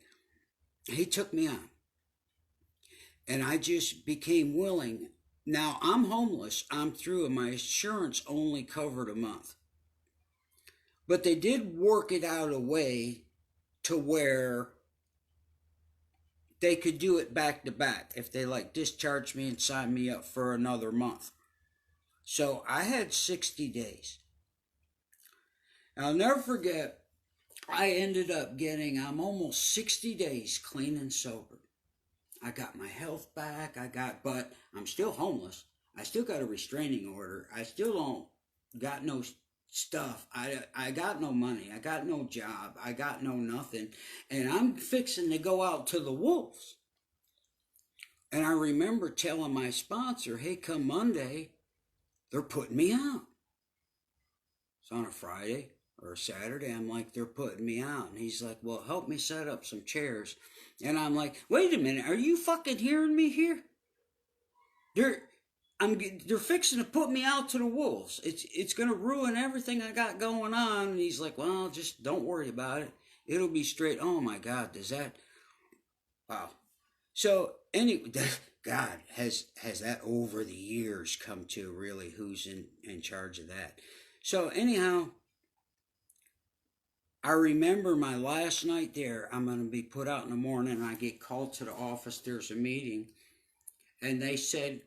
he took me on. And I just became willing. Now I'm homeless. I'm through, and my insurance only covered a month. But they did work it out a way to where they could do it back to back if they like discharged me and signed me up for another month. So I had 60 days. And I'll never forget, I ended up getting, I'm almost 60 days clean and sober. I got my health back. But I'm still homeless. I still got a restraining order. I still don't got no stuff. I got no money. I got no job. I got no nothing. And I'm fixing to go out to the wolves. And I remember telling my sponsor, hey, come Monday, they're putting me out. It's on a Friday or a Saturday. I'm like, they're putting me out. And he's like, well, help me set up some chairs. And I'm like, wait a minute, are you fucking hearing me here? They're fixing to put me out to the wolves. It's gonna ruin everything I got going on. And he's like, well, just don't worry about it. It'll be straight. Oh my God, does that? Wow. So anyway, God has that over the years come to really who's in charge of that. So anyhow, I remember my last night there. I'm going to be put out in the morning. I get called to the office. There's a meeting. And they said,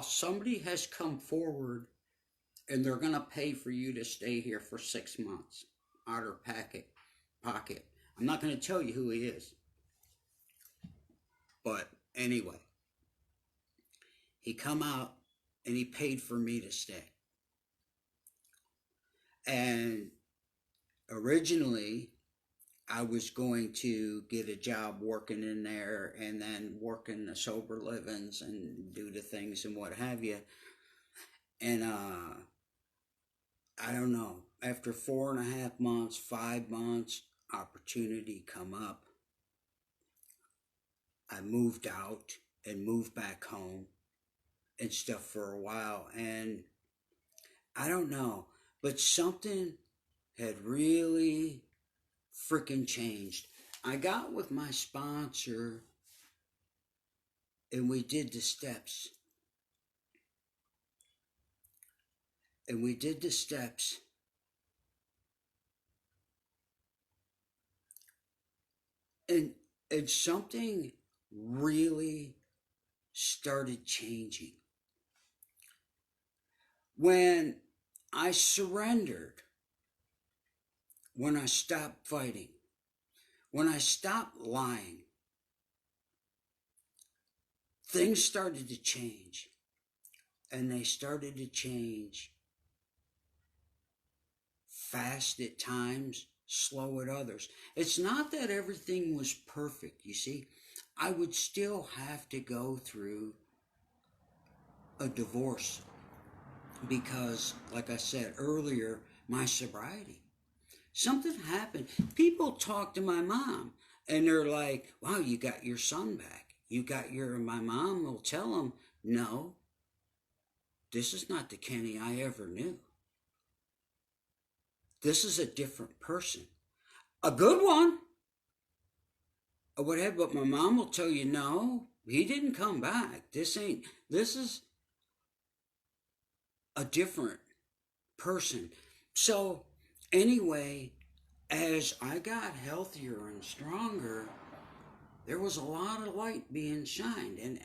somebody has come forward and they're going to pay for you to stay here for 6 months out of pocket. I'm not going to tell you who he is. But anyway, he come out and he paid for me to stay. And originally, I was going to get a job working in there and then working the sober livings and do the things and what have you. And I don't know, after 4.5 months, 5 months, opportunity come up. I moved out and moved back home and stuff for a while. And I don't know, but something had really freaking changed. I got with my sponsor and we did the steps. And and something really started changing. When I surrendered, when I stopped fighting, when I stopped lying, things started to change. And they started to change fast at times, slow at others. It's not that everything was perfect, you see. I would still have to go through a divorce because, like I said earlier, my sobriety. Something happened. People talk to my mom and they're like, wow, you got your son back. My mom will tell them, no, this is not the Kenny I ever knew. This is a different person. A good one. Or whatever, but my mom will tell you, no, he didn't come back. This is a different person. So anyway, as I got healthier and stronger, there was a lot of light being shined. And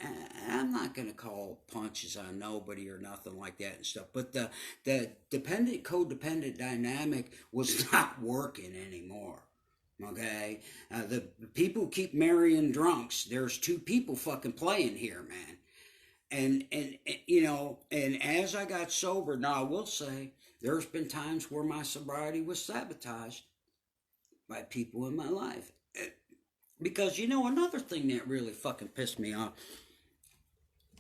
I'm not going to call punches on nobody or nothing like that and stuff. But the codependent dynamic was not working anymore. Okay? The people keep marrying drunks. There's two people fucking playing here, man. And and as I got sober, now I will say, there's been times where my sobriety was sabotaged by people in my life. Because, another thing that really fucking pissed me off,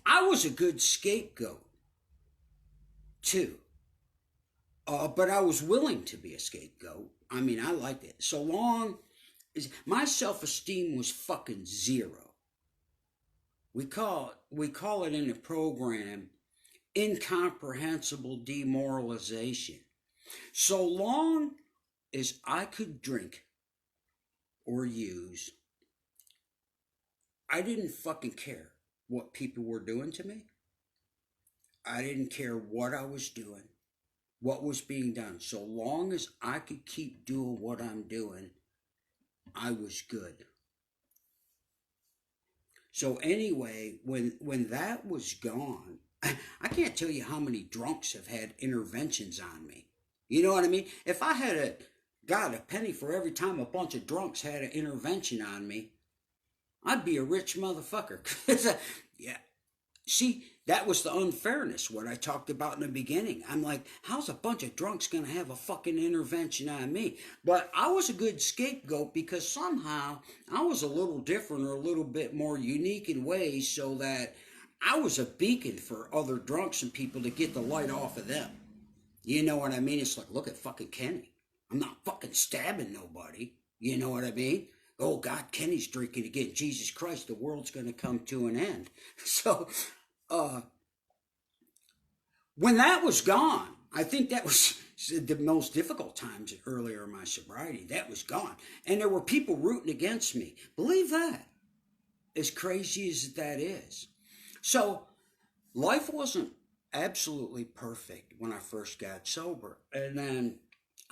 I was a good scapegoat, too. But I was willing to be a scapegoat. I mean, I liked it. So long as my self-esteem was fucking zero. We call it in the program incomprehensible demoralization. So long as I could drink or use, I didn't fucking care what people were doing to me. I didn't care what I was doing, what was being done. So long as I could keep doing what I'm doing, I was good. So anyway, when that was gone, I can't tell you how many drunks have had interventions on me. You know what I mean? If I had got a penny for every time a bunch of drunks had an intervention on me, I'd be a rich motherfucker. Yeah. See, that was the unfairness, what I talked about in the beginning. I'm like, how's a bunch of drunks going to have a fucking intervention on me? But I was a good scapegoat because somehow I was a little different or a little bit more unique in ways so that I was a beacon for other drunks and people to get the light off of them. You know what I mean? It's like, look at fucking Kenny. I'm not fucking stabbing nobody. You know what I mean? Oh, God, Kenny's drinking again. Jesus Christ, the world's going to come to an end. So, when that was gone, I think that was the most difficult times earlier in my sobriety. That was gone. And there were people rooting against me. Believe that. As crazy as that is. So, life wasn't absolutely perfect when I first got sober. And then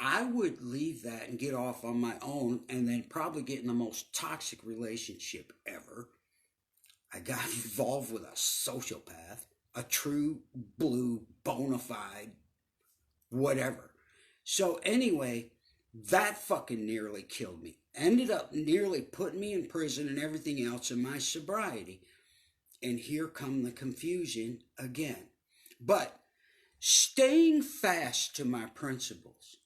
I would leave that and get off on my own and then probably get in the most toxic relationship ever. I got involved with a sociopath, a true blue, bona fide, whatever. So anyway, that fucking nearly killed me. Ended up nearly putting me in prison and everything else in my sobriety. And here come the confusion again. But staying fast to my principles.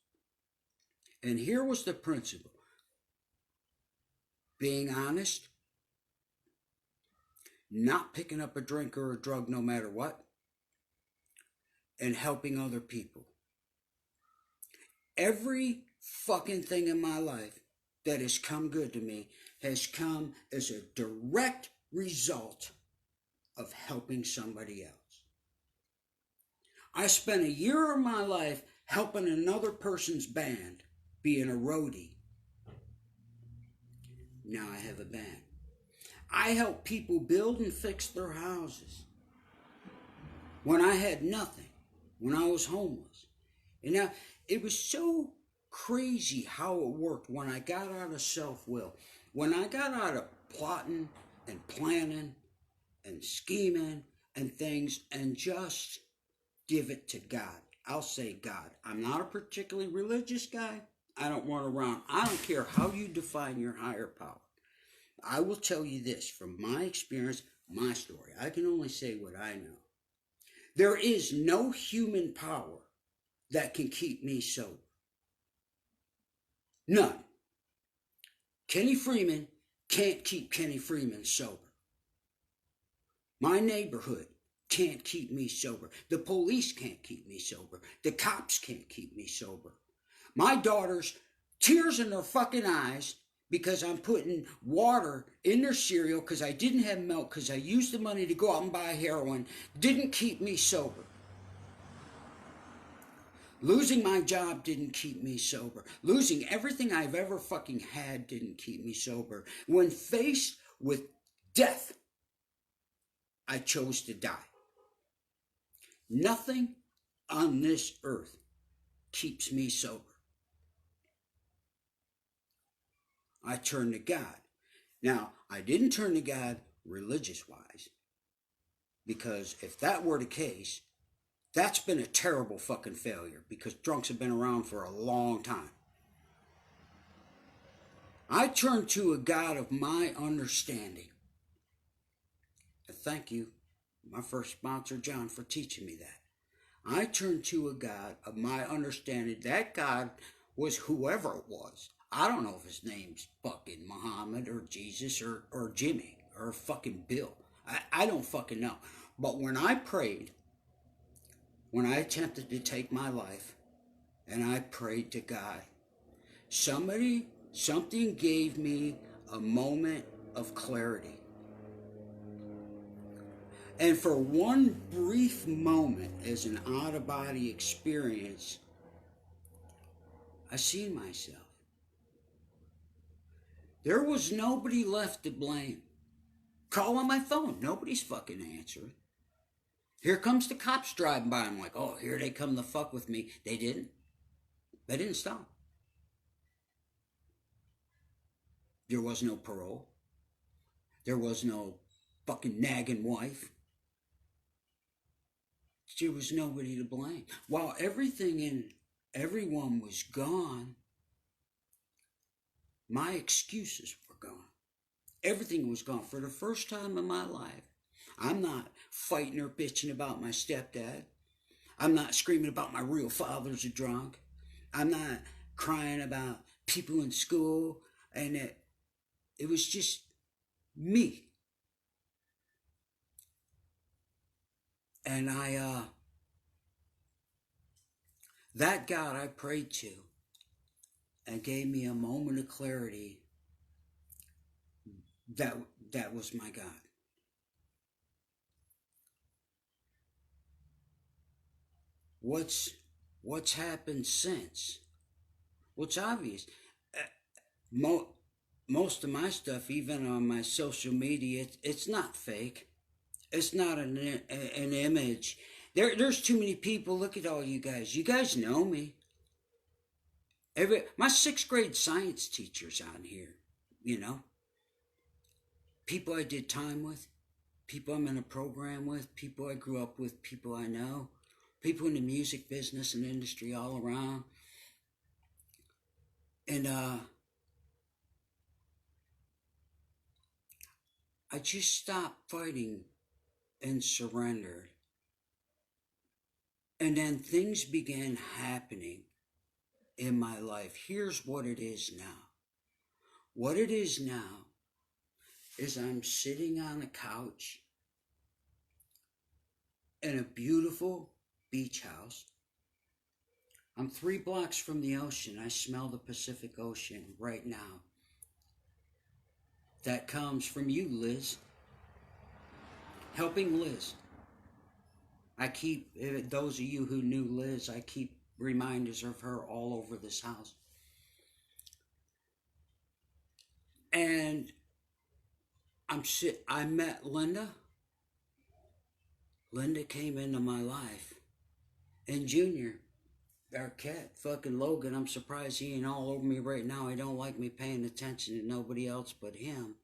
And here was the principle. Being honest. Not picking up a drink or a drug no matter what. And helping other people. Every fucking thing in my life that has come good to me has come as a direct result of helping somebody else. I spent a year of my life helping another person's band, being a roadie. Now I have a band. I help people build and fix their houses. When I had nothing, when I was homeless. And now, it was so crazy how it worked when I got out of self-will. When I got out of plotting and planning and scheming and things and just give it to God. I'll say God. I'm not a particularly religious guy. I don't run around. I don't care how you define your higher power. I will tell you this from my experience, my story. I can only say what I know. There is no human power that can keep me sober. None. Kenny Freeman can't keep Kenny Freeman sober. My neighborhood can't keep me sober. The police can't keep me sober. The cops can't keep me sober. My daughter's tears in their fucking eyes because I'm putting water in their cereal because I didn't have milk because I used the money to go out and buy heroin didn't keep me sober. Losing my job didn't keep me sober. Losing everything I've ever fucking had didn't keep me sober. When faced with death, I chose to die. Nothing on this earth keeps me sober. I turned to God. Now, I didn't turn to God religious-wise, because if that were the case, that's been a terrible fucking failure, because drunks have been around for a long time. I turned to a God of my understanding. And thank you, my first sponsor, John, for teaching me that. I turned to a God of my understanding. That God was whoever it was. I don't know if his name's fucking Muhammad or Jesus or Jimmy or fucking Bill. I don't fucking know. But when I prayed, when I attempted to take my life, and I prayed to God. Something gave me a moment of clarity. And for one brief moment, as an out-of-body experience, I seen myself. There was nobody left to blame. Call on my phone. Nobody's fucking answering. Here comes the cops driving by. I'm like, oh, here they come to fuck with me. They didn't. They didn't stop. There was no parole. There was no fucking nagging wife. There was nobody to blame. While everything and everyone was gone, my excuses were gone. Everything was gone. For the first time in my life, I'm not fighting or bitching about my stepdad. I'm not screaming about my real father's a drunk. I'm not crying about people in school. And it was just me. And that God I prayed to and gave me a moment of clarity, that was my God. What's happened since? Well, it's obvious. Most of my stuff, even on my social media, it's not fake. It's not an image. There's too many people. Look at all you guys. You guys know me. My 6th grade science teacher's on here. You know, people I did time with, people I'm in a program with, people I grew up with, people I know, people in the music business and industry all around. And I just stopped fighting and surrendered. And then things began happening in my life. Here's what it is now. What it is now is I'm sitting on a couch in a beautiful beach house. I'm 3 blocks from the ocean. I smell the Pacific Ocean right now. That comes from you, Liz. Helping Liz. I keep, those of you who knew Liz, I keep reminders of her all over this house. And I met Linda. Linda came into my life. And Junior, our cat, fucking Logan, I'm surprised he ain't all over me right now. He don't like me paying attention to nobody else but him.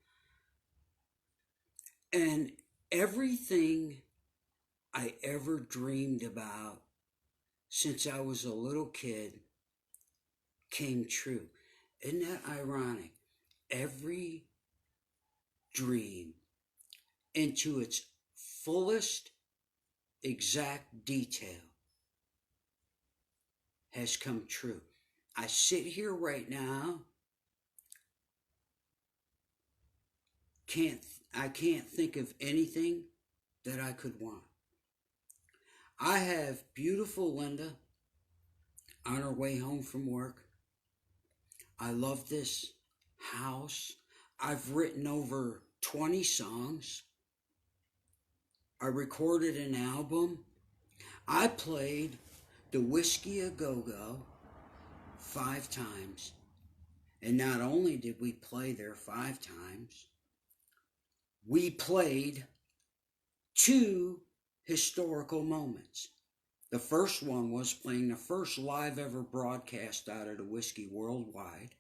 And everything I ever dreamed about since I was a little kid came true. Isn't that ironic? Every dream into its fullest exact detail has come true. I sit here right now, I can't think of anything that I could want. I have beautiful Linda on her way home from work. I love this house. I've written over 20 songs. I recorded an album. I played the Whiskey A Go-Go 5 times. And not only did we play there 5 times, we played 2 historical moments. The first one was playing the first live ever broadcast out of the Whiskey worldwide.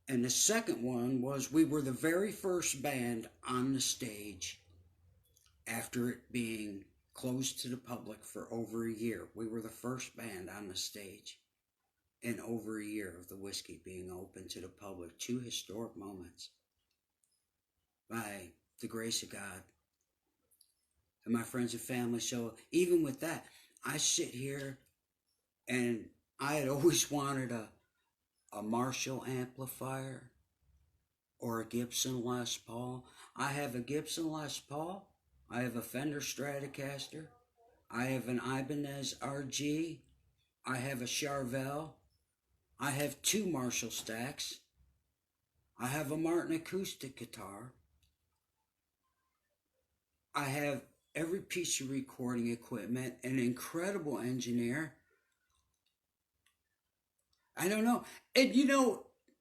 And the second one was we were the very first band on the stage after it being closed to the public for over a year. We were the first band on the stage in over a year of the Whiskey being open to the public. 2 historic moments by the grace of God and my friends and family. So even with that, I sit here and I had always wanted a Marshall amplifier or a Gibson Les Paul. I have a Gibson Les Paul. I have a Fender Stratocaster. I have an Ibanez RG. I have a Charvel. I have two Marshall stacks. I have a Martin acoustic guitar. I have every piece of recording equipment, an incredible engineer. I don't know. And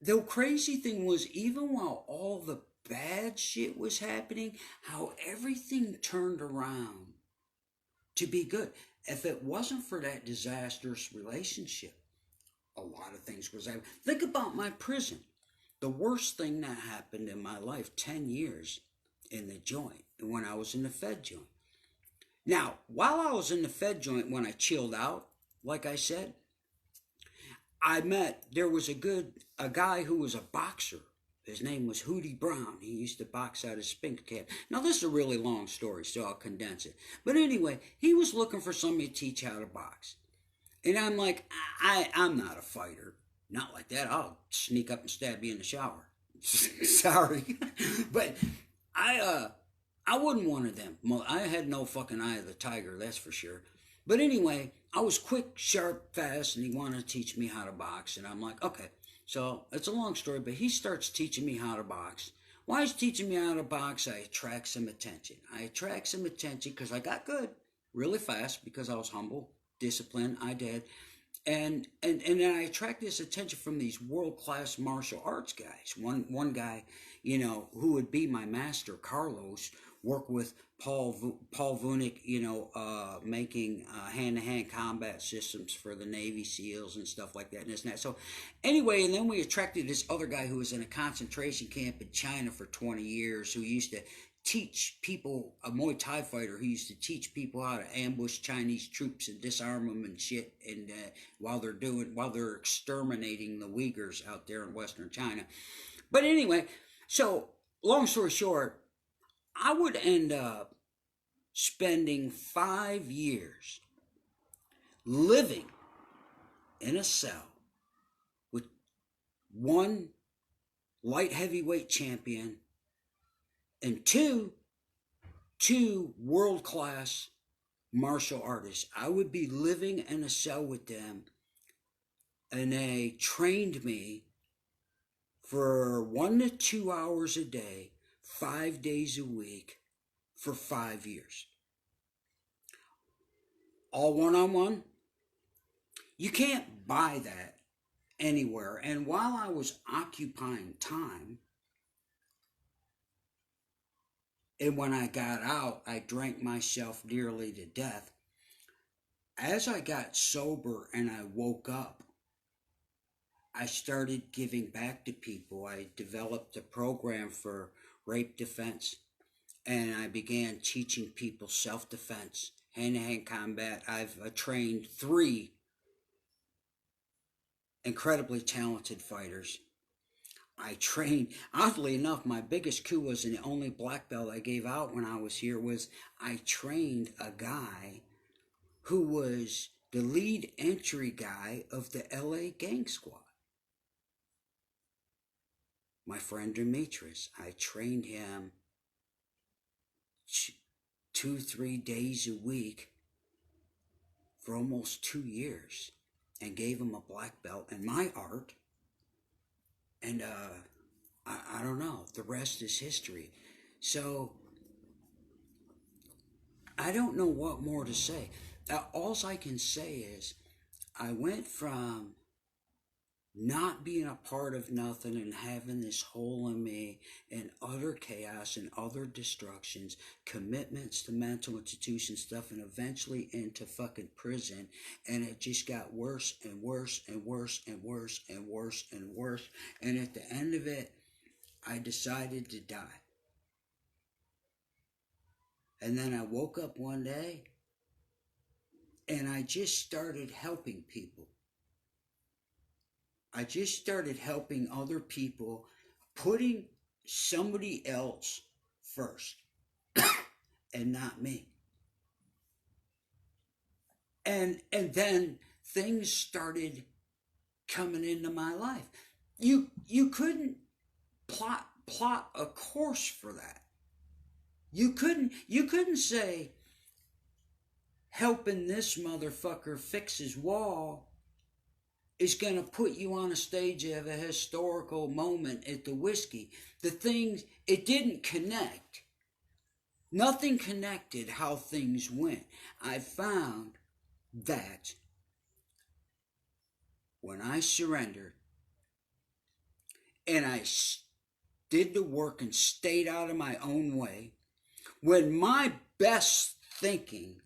the crazy thing was, even while all the bad shit was happening, how everything turned around to be good. If it wasn't for that disastrous relationship, a lot of things was happening. Think about my prison. The worst thing that happened in my life, 10 years in the joint, when I was in the Fed joint. Now, while I was in the Fed joint, when I chilled out, like I said, there was a guy who was a boxer. His name was Hootie Brown. He used to box out of Spink Camp. Now, this is a really long story, so I'll condense it. But anyway, he was looking for somebody to teach how to box. And I'm like, I'm not a fighter. Not like that. I'll sneak up and stab you in the shower. Sorry. But I wasn't one of them. I had no fucking eye of the tiger, that's for sure. But anyway, I was quick, sharp, fast, and he wanted to teach me how to box. And I'm like, okay. So it's a long story, but he starts teaching me how to box. While he's teaching me how to box, I attract some attention. Because I got good really fast because I was humble, disciplined, I did. And then I attract this attention from these world-class martial arts guys. One guy, who would be my master, Carlos, worked with Paul Vunick, making hand-to-hand combat systems for the Navy SEALs and stuff like that and this and that. So anyway, and then we attracted this other guy who was in a concentration camp in China for 20 years, who used to teach people, a Muay Thai fighter who used to teach people how to ambush Chinese troops and disarm them and shit, and while they're exterminating the Uyghurs out there in Western China. But anyway, so long story short, I would end up spending 5 years living in a cell with one light heavyweight champion and two world-class martial artists. I would be living in a cell with them, and they trained me for 1 to 2 hours a day, 5 days a week, for 5 years. All one-on-one. You can't buy that anywhere. And while I was occupying time, and when I got out, I drank myself nearly to death. As I got sober and I woke up, I started giving back to people. I developed a program for rape defense, and I began teaching people self-defense, hand-to-hand combat. I've trained 3 incredibly talented fighters. I trained, oddly enough, my biggest coup was, and the only black belt I gave out when I was here, was I trained a guy who was the lead entry guy of the LA Gang Squad. My friend Demetrius, I trained him 2-3 days a week for almost 2 years and gave him a black belt in my art. And I don't know, the rest is history. So I don't know what more to say. All I can say is I went from not being a part of nothing and having this hole in me and utter chaos and other destructions, commitments to mental institution stuff, and eventually into fucking prison. And it just got worse and worse and worse and worse and worse and worse. And at the end of it, I decided to die. And then I woke up one day and I just started helping people. I just started helping other people, putting somebody else first and not me. And then things started coming into my life. You couldn't plot a course for that. You couldn't say helping this motherfucker fix his wall is going to put you on a stage of a historical moment at the whiskey. The things, it didn't connect. Nothing connected how things went. I found that when I surrendered and I did the work and stayed out of my own way, when my best thinking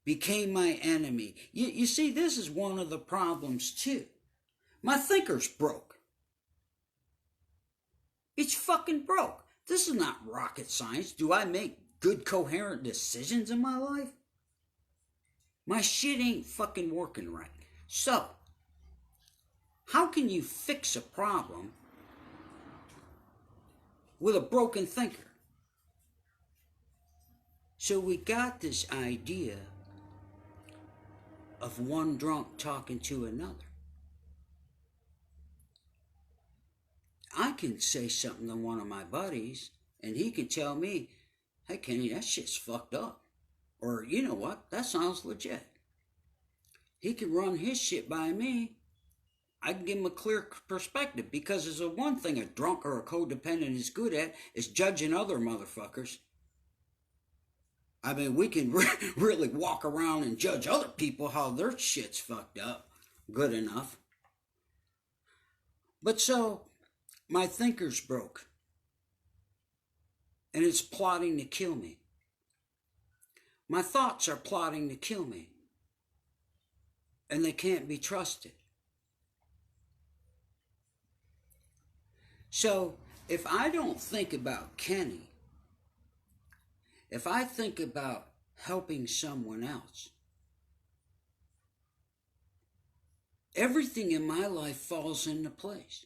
became my enemy. You see, this is one of the problems too. My thinker's broke. It's fucking broke. This is not rocket science. Do I make good, coherent decisions in my life? My shit ain't fucking working right. So, how can you fix a problem with a broken thinker? So we got this idea of one drunk talking to another. I can say something to one of my buddies, and he can tell me, hey, Kenny, that shit's fucked up. Or, you know what, that sounds legit. He can run his shit by me. I can give him a clear perspective, because there's a one thing a drunk or a codependent is good at, is judging other motherfuckers. I mean, we can really walk around and judge other people how their shit's fucked up. Good enough. But so, my thinker's broke. And it's plotting to kill me. My thoughts are plotting to kill me. And they can't be trusted. So, if I don't think about Kenny, if I think about helping someone else, everything in my life falls into place.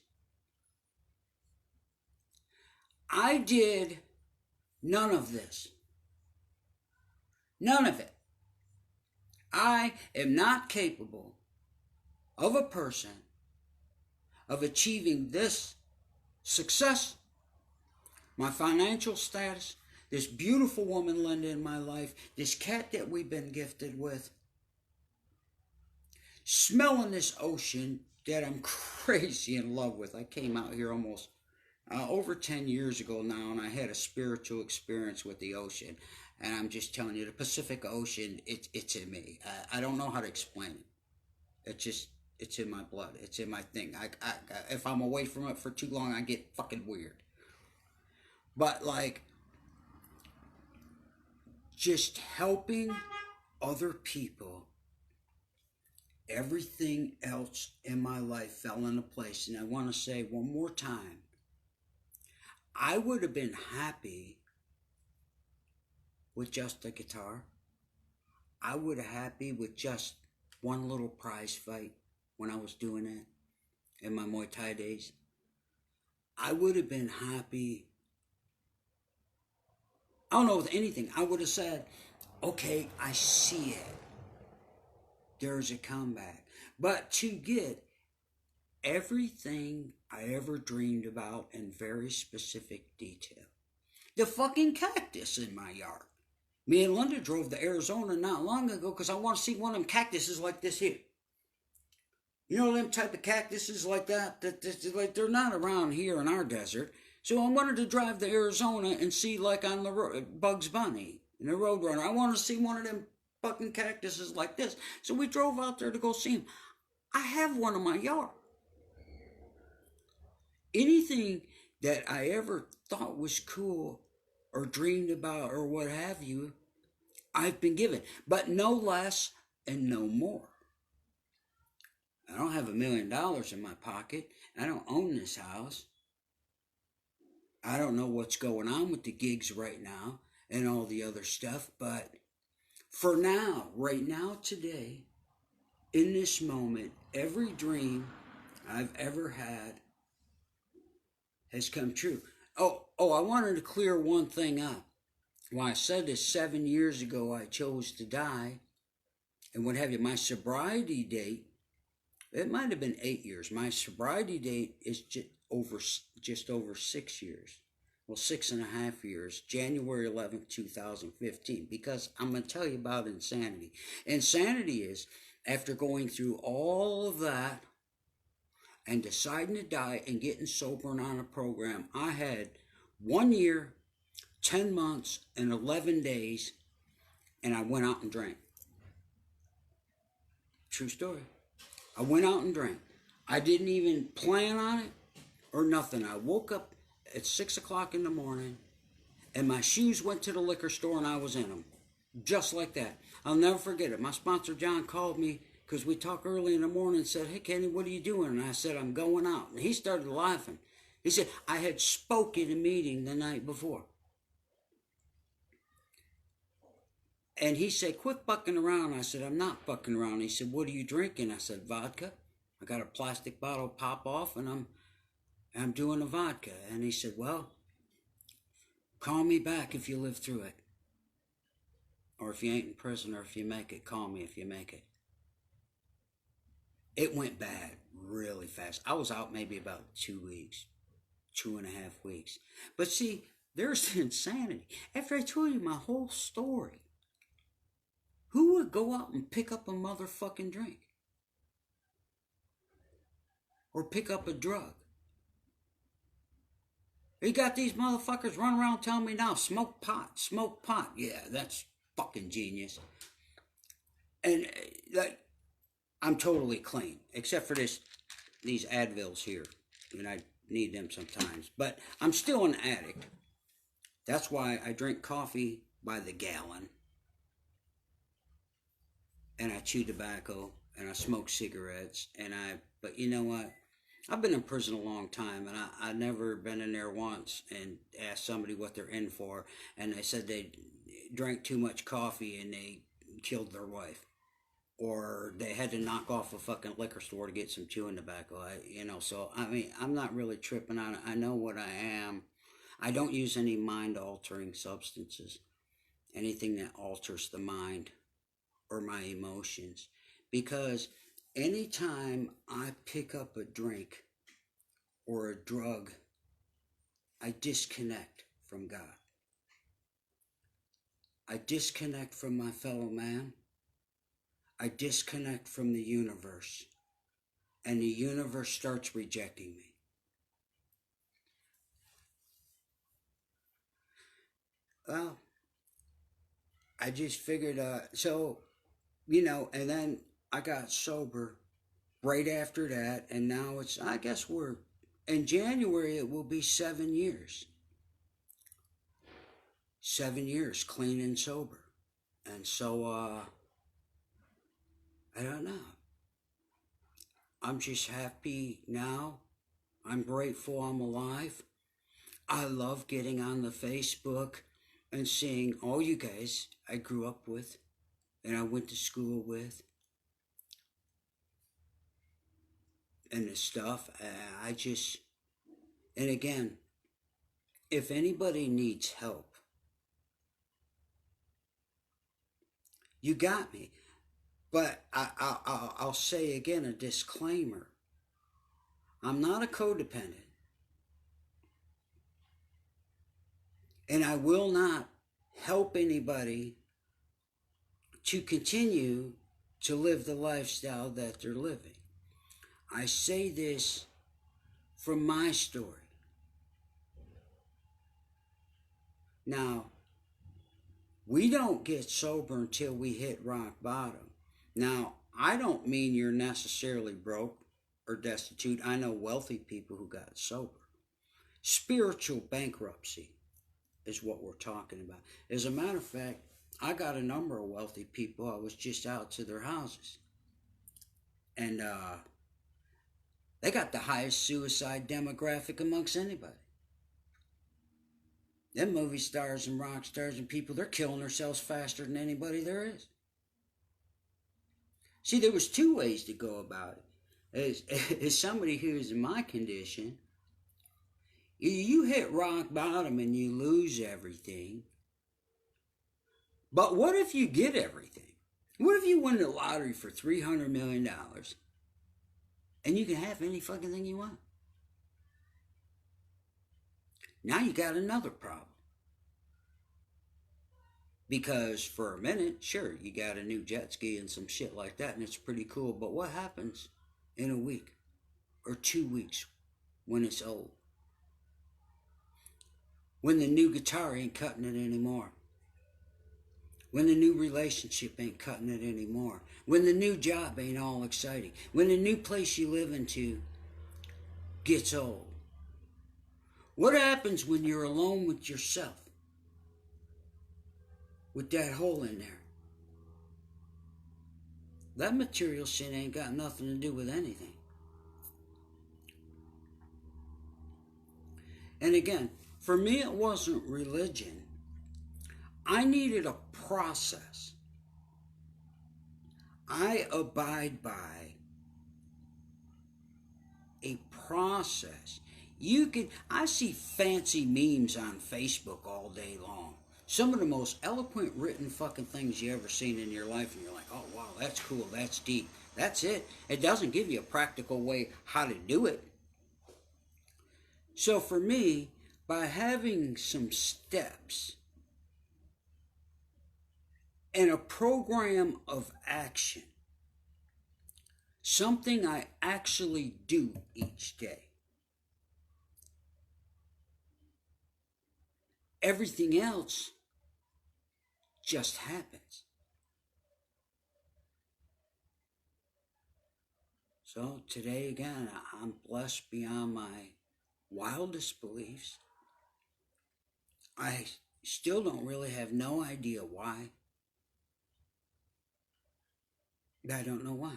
I did none of this. None of it. I am not capable of a person of achieving this success, my financial status, this beautiful woman Linda in my life, this cat that we've been gifted with, smelling this ocean that I'm crazy in love with. I came out here almost over 10 years ago now, and I had a spiritual experience with the ocean. And I'm just telling you, the Pacific Ocean, it's in me. I don't know how to explain it. It's in my blood. It's in my thing. If I'm away from it for too long, I get fucking weird. But like, just helping other people, everything else in my life fell into place. And I want to say one more time, I would have been happy with just a guitar. I would have happy with just one little prize fight when I was doing it in my Muay Thai days. I would have been happy. I don't know, with anything. I would have said, okay, I see it. There's a comeback. But to get everything I ever dreamed about in very specific detail. The fucking cactus in my yard. Me and Linda drove to Arizona not long ago because I want to see one of them cactuses like this here. You know them type of cactuses like that? Like they're not around here in our desert. So I wanted to drive to Arizona and see, like on the Bugs Bunny and the Roadrunner. I wanted to see one of them fucking cactuses like this. So we drove out there to go see them. I have one in my yard. Anything that I ever thought was cool or dreamed about or what have you, I've been given. But no less and no more. I don't have $1 million in my pocket. I don't own this house. I don't know what's going on with the gigs right now and all the other stuff. But for now, right now, today, in this moment, every dream I've ever had has come true. Oh, I wanted to clear one thing up. When I said this 7 years ago, I chose to die, and what have you, my sobriety date, it might have been 8 years. My sobriety date is just over 6 years. Well, 6.5 years, January 11th, 2015, because I'm going to tell you about insanity. Insanity is After going through all of that and deciding to diet and getting sober and on a program, I had 1 year, 10 months, and 11 days, and I went out and drank. True story. I went out and drank. I didn't even plan on it or nothing. I woke up at 6 o'clock in the morning, and my shoes went to the liquor store, and I was in them. Just like that. I'll never forget it. My sponsor, John, called me because we talked early in the morning and said, "Hey, Kenny, what are you doing?" And I said, "I'm going out." And he started laughing. He said, "I had spoke in a meeting the night before." And he said, "Quit fucking around." I said, "I'm not fucking around." He said, "What are you drinking?" I said, "Vodka. I got a plastic bottle pop off, and I'm doing a vodka." And he said, "Well, call me back if you live through it. Or if you ain't in prison, or if you make it, call me if you make it." It went bad really fast. I was out maybe about 2 weeks, 2.5 weeks. But see, there's the insanity. After I told you my whole story, who would go out and pick up a motherfucking drink? Or pick up a drug? You got these motherfuckers running around telling me now, smoke pot, smoke pot. Yeah, that's fucking genius. And like, I'm totally clean, except for these Advils here, and I need them sometimes. But I'm still an addict. That's why I drink coffee by the gallon, and I chew tobacco, and I smoke cigarettes, but you know what? I've been in prison a long time, and I've never been in there once and asked somebody what they're in for, and they said they drank too much coffee and they killed their wife. Or they had to knock off a fucking liquor store to get some chewing tobacco. So I mean, I'm not really tripping on it. I know what I am. I don't use any mind-altering substances, anything that alters the mind or my emotions, because anytime I pick up a drink or a drug, I disconnect from God. I disconnect from my fellow man. I disconnect from the universe, and the universe starts rejecting me. Well, I just figured, and then I got sober right after that, and now I guess in January it will be 7 years. 7 years clean and sober. And so, I don't know. I'm just happy now. I'm grateful I'm alive. I love getting on the Facebook and seeing all you guys I grew up with and I went to school with and the stuff. And again, if anybody needs help, you got me. But I'll say again a disclaimer. I'm not a codependent. And I will not help anybody to continue to live the lifestyle that they're living. I say this from my story. Now, we don't get sober until we hit rock bottom. Now, I don't mean you're necessarily broke or destitute. I know wealthy people who got sober. Spiritual bankruptcy is what we're talking about. As a matter of fact, I got a number of wealthy people. I was just out to their houses. And they got the highest suicide demographic amongst anybody. Them movie stars and rock stars and people, they're killing themselves faster than anybody there is. See, there was two ways to go about it. As somebody who's in my condition, you hit rock bottom and you lose everything. But what if you get everything? What if you win the lottery for $300 million and you can have any fucking thing you want? Now you got another problem. Because for a minute, sure, you got a new jet ski and some shit like that, and it's pretty cool. But what happens in a week or 2 weeks when it's old? When the new guitar ain't cutting it anymore? When the new relationship ain't cutting it anymore? When the new job ain't all exciting? When the new place you live into gets old? What happens when you're alone with yourself? With that hole in there? That material shit ain't got nothing to do with anything. And again, for me it wasn't religion. I needed a process. I abide by a process. I see fancy memes on Facebook all day long. Some of the most eloquent written fucking things you ever seen in your life, and you're like, oh wow, that's cool, that's deep. That's it. It doesn't give you a practical way how to do it. So for me, by having some steps and a program of action, something I actually do each day, everything else just happens. So today again, I'm blessed beyond my wildest beliefs. I still don't really have no idea why. I don't know why.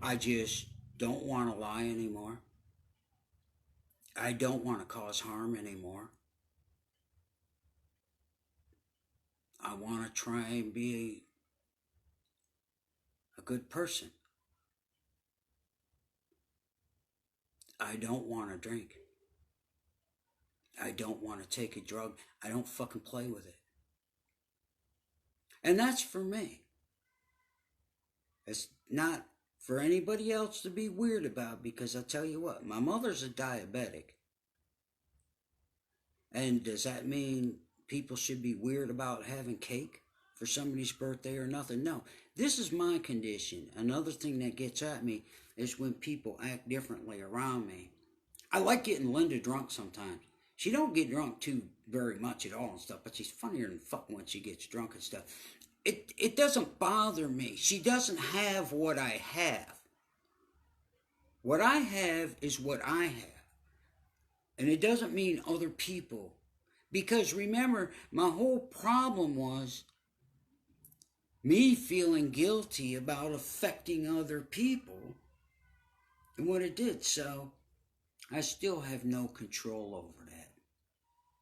I just don't want to lie anymore. I don't want to cause harm anymore. I want to try and be a good person. I don't want to drink. I don't want to take a drug. I don't fucking play with it. And that's for me. It's not for anybody else to be weird about, because I tell you what, my mother's a diabetic. And does that mean people should be weird about having cake for somebody's birthday or nothing? No. This is my condition. Another thing that gets at me is when people act differently around me. I like getting Linda drunk sometimes. She don't get drunk too very much at all and stuff, but she's funnier than fuck when she gets drunk and stuff. It doesn't bother me. She doesn't have what I have. What I have is what I have. And it doesn't mean other people. Because remember, my whole problem was me feeling guilty about affecting other people and what it did. So I still have no control over that.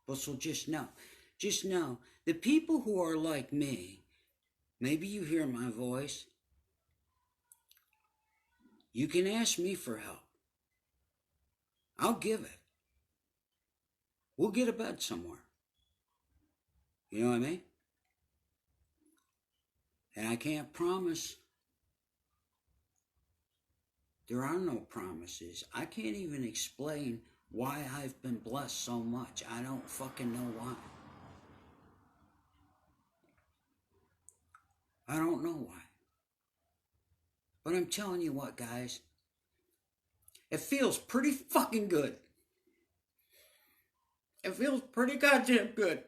But so just know, the people who are like me, maybe you hear my voice, you can ask me for help. I'll give it. We'll get a bed somewhere. You know what I mean? And I can't promise. There are no promises. I can't even explain why I've been blessed so much. I don't fucking know why. I don't know why. But I'm telling you what, guys. It feels pretty fucking good. It feels pretty goddamn good.